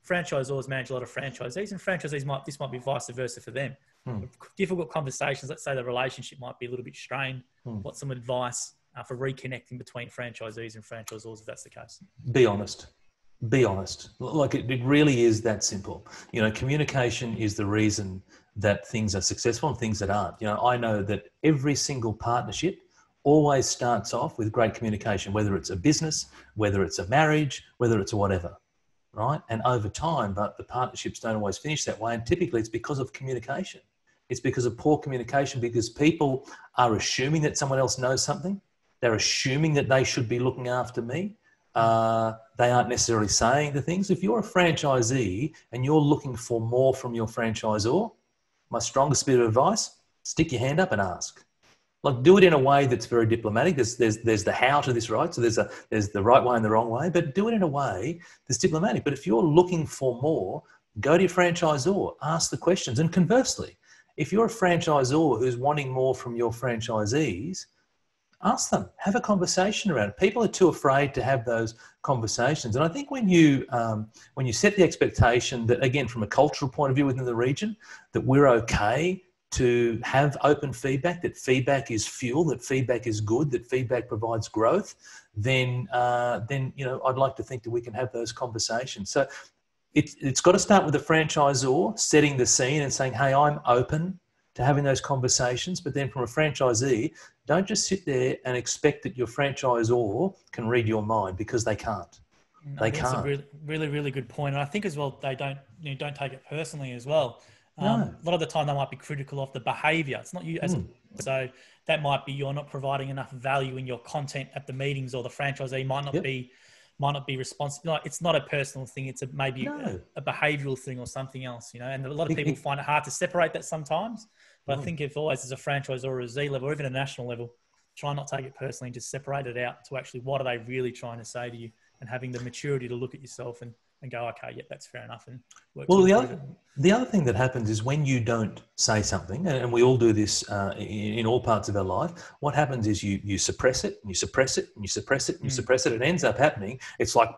franchisors manage a lot of franchisees, and franchisees this might be vice versa for them. Difficult conversations, let's say the relationship might be a little bit strained. What's some advice for reconnecting between franchisees and franchisors, if that's the case? Be honest. Be honest. Like, it really is that simple. You know, communication is the reason that things are successful and things that aren't. You know, I know that every single partnership always starts off with great communication, whether it's a business, whether it's a marriage, whether it's a whatever, right? And over time, but the partnerships don't always finish that way. And typically it's because of communication. It's because of poor communication, because people are assuming that someone else knows something. They're assuming that they should be looking after me. They aren't necessarily saying the things. If you're a franchisee and you're looking for more from your franchisor, my strongest bit of advice, stick your hand up and ask. Like, do it in a way that's very diplomatic. There's the how to this, right? So there's the right way and the wrong way, but do it in a way that's diplomatic. But if you're looking for more, go to your franchisor, ask the questions. And conversely, if you're a franchisor who's wanting more from your franchisees, ask them, have a conversation around it. People are too afraid to have those conversations. And I think when you set the expectation that, again, from a cultural point of view within the region, that we're okay to have open feedback, that feedback is fuel, that feedback is good, that feedback provides growth, then you know, I'd like to think that we can have those conversations. So it's got to start with the franchisor setting the scene and saying, hey, I'm open to having those conversations. But then from a franchisee, don't just sit there and expect that your franchisor can read your mind, because they can't. They can't. That's a really, really good point. And I think as well, they don't take it personally as well. No. A lot of the time they might be critical of the behavior. It's not you as so that might be you're not providing enough value in your content at the meetings, or the franchisee might not be responsible. Like, it's not a personal thing. It's maybe a behavioral thing or something else, you know. And a lot of people find it hard to separate that sometimes. But I think if always as a franchisor or a Z level or even a national level, try not to take it personally and just separate it out to actually what are they really trying to say to you, and having the maturity to look at yourself and go, okay, yeah, that's fair enough. And work. Well, the other thing that happens is when you don't say something, and we all do this in all parts of our life, what happens is you suppress it, and you suppress it, and you suppress it, and you suppress it. It ends up happening. It's like,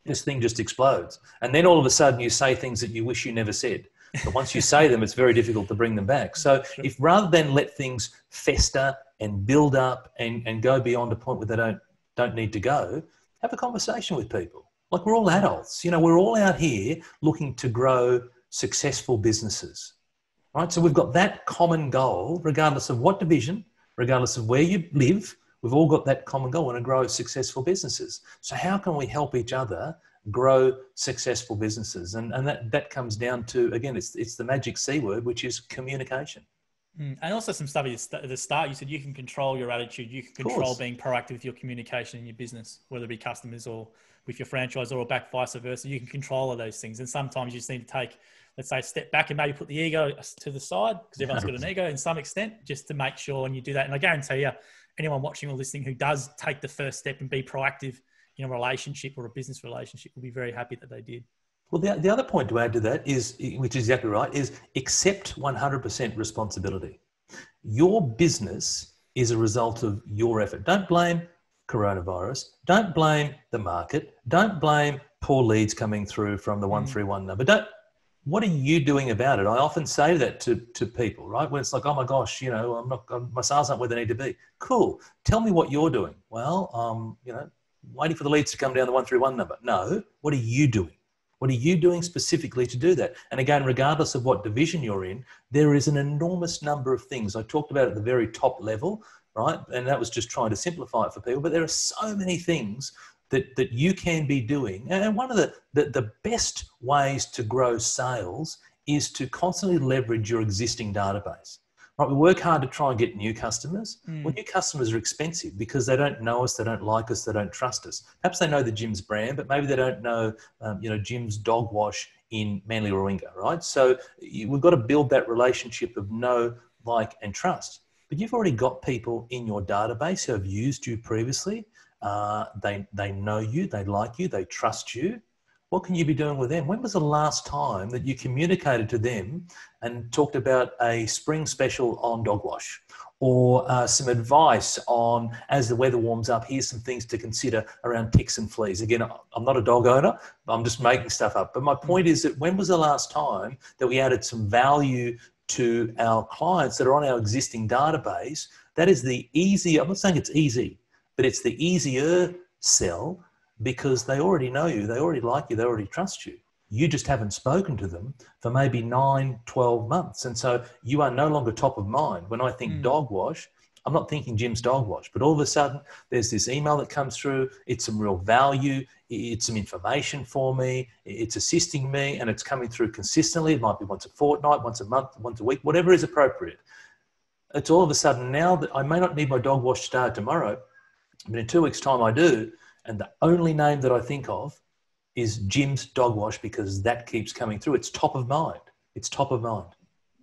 this thing just explodes. And then all of a sudden you say things that you wish you never said. But once you say them, it's very difficult to bring them back. So if rather than let things fester and build up and go beyond a point where they don't need to go, have a conversation with people. Like, we're all adults, you know, we're all out here looking to grow successful businesses, right? So we've got that common goal, regardless of what division, regardless of where you live, we've all got that common goal, and to grow successful businesses. So how can we help each other grow successful businesses. And that comes down to, again, it's the magic C word, which is communication. And also some stuff at the start, you said you can control your attitude. You can control being proactive with your communication in your business, whether it be customers or with your franchise or back vice versa. You can control all those things. And sometimes you just need to take, let's say, a step back and maybe put the ego to the side, because everyone's got an ego in some extent, just to make sure and you do that. And I guarantee you, anyone watching or listening who does take the first step and be proactive in a relationship or a business relationship will be very happy that they did. Well, the other point to add to that is, which is exactly right, is accept 100% responsibility. Your business is a result of your effort. Don't blame coronavirus. Don't blame the market. Don't blame poor leads coming through from the 131 number. What are you doing about it? I often say that to people, right? When it's like, oh my gosh, my sales aren't where they need to be. Cool. Tell me what you're doing. Well, waiting for the leads to come down the 131 number. No. What are you doing? What are you doing specifically to do that? And again, regardless of what division you're in, there is an enormous number of things. I talked about at the very top level, right? And that was just trying to simplify it for people. But there are so many things that you can be doing. And one of the best ways to grow sales is to constantly leverage your existing database. Right, we work hard to try and get new customers. Well, new customers are expensive because they don't know us, they don't like us, they don't trust us. Perhaps they know the Jim's brand, but maybe they don't know, Jim's dog wash in Manly Warringah, right? So we've got to build that relationship of know, like, and trust. But you've already got people in your database who have used you previously. They know you, they like you, they trust you. What can you be doing with them? When was the last time that you communicated to them and talked about a spring special on dog wash, or some advice on, as the weather warms up, here's some things to consider around ticks and fleas? Again, I'm not a dog owner, I'm just making stuff up. But my point is that when was the last time that we added some value to our clients that are on our existing database? That is the easy, I'm not saying it's easy, but it's the easier sell, because they already know you, they already like you, they already trust you. You just haven't spoken to them for maybe 9, 12 months. And so you are no longer top of mind. When I think dog wash, I'm not thinking Jim's dog wash, but all of a sudden there's this email that comes through. It's some real value. It's some information for me. It's assisting me, and it's coming through consistently. It might be once a fortnight, once a month, once a week, whatever is appropriate. It's all of a sudden now that I may not need my dog wash to start tomorrow, but in 2 weeks' time I do. And the only name that I think of is Jim's dog wash, because that keeps coming through. It's top of mind. It's top of mind.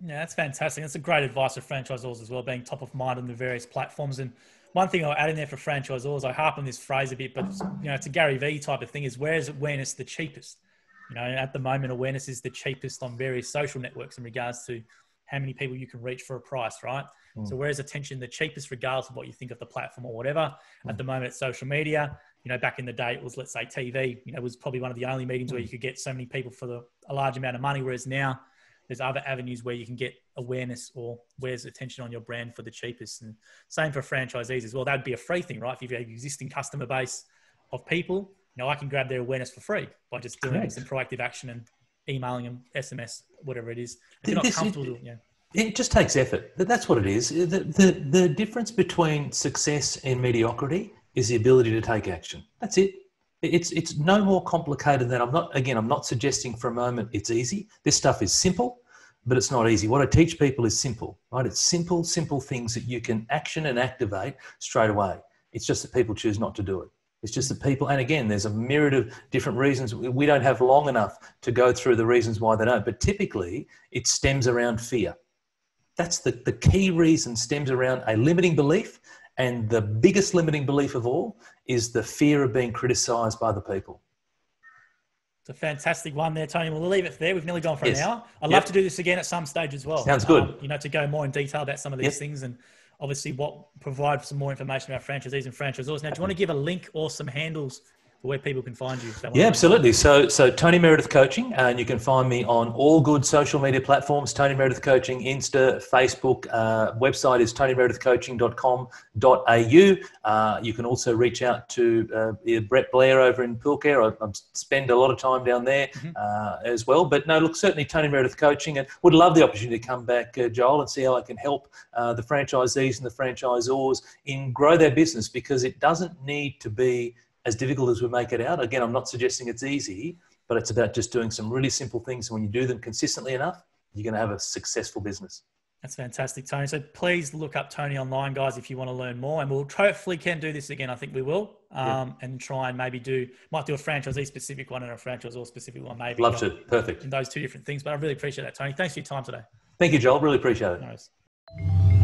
Yeah, that's fantastic. That's a great advice for franchisors as well, being top of mind on the various platforms. And one thing I'll add in there for franchisors, I harp on this phrase a bit, but it's a Gary Vee type of thing, is where is awareness the cheapest? At the moment, awareness is the cheapest on various social networks in regards to how many people you can reach for a price, right? So where is attention the cheapest, regardless of what you think of the platform or whatever? At the moment, it's social media. Back in the day, it was, let's say, TV. It was probably one of the only mediums where you could get so many people for a large amount of money, whereas now there's other avenues where you can get awareness, or where's attention on your brand for the cheapest. And same for franchisees as well. That'd be a free thing, right? If you have an existing customer base of people, I can grab their awareness for free by just doing some proactive action and emailing them, SMS, whatever it is. If you're not comfortable, it just takes effort. That's what it is. The difference between success and mediocrity is the ability to take action. That's it. It's no more complicated than, I'm not suggesting for a moment it's easy. This stuff is simple, but it's not easy. What I teach people is simple, right? It's simple things that you can action and activate straight away. It's just that people choose not to do it. It's just that people, and again, there's a myriad of different reasons. We don't have long enough to go through the reasons why they don't, but typically it stems around fear. That's the key reason, stems around a limiting belief. And the biggest limiting belief of all is the fear of being criticised by the people. It's a fantastic one there, Tony. We'll leave it there. We've nearly gone for an hour. I'd love to do this again at some stage as well. Sounds good. To go more in detail about some of these things, and obviously provide some more information about franchisees and franchisors. Now, do you want to give a link or some handles for where people can find you? Yeah, absolutely. So Tony Meredith Coaching, and you can find me on all good social media platforms, Tony Meredith Coaching, Insta, Facebook. Website is tonymeredithcoaching.com.au. You can also reach out to Brett Blair over in Pulcare. I spend a lot of time down there as well. But no, look, certainly Tony Meredith Coaching, and would love the opportunity to come back, Joel, and see how I can help the franchisees and the franchisors in grow their business, because it doesn't need to be as difficult as we make it out. Again, I'm not suggesting it's easy, but it's about just doing some really simple things. And when you do them consistently enough, you're going to have a successful business. That's fantastic, Tony. So please look up Tony online, guys, if you want to learn more. And we'll hopefully can do this again. I think we will. And try and maybe might do a franchisee specific one and a franchisor specific one, maybe. Love to. Perfect. In those two different things. But I really appreciate that, Tony. Thanks for your time today. Thank you, Joel. Really appreciate it. No worries.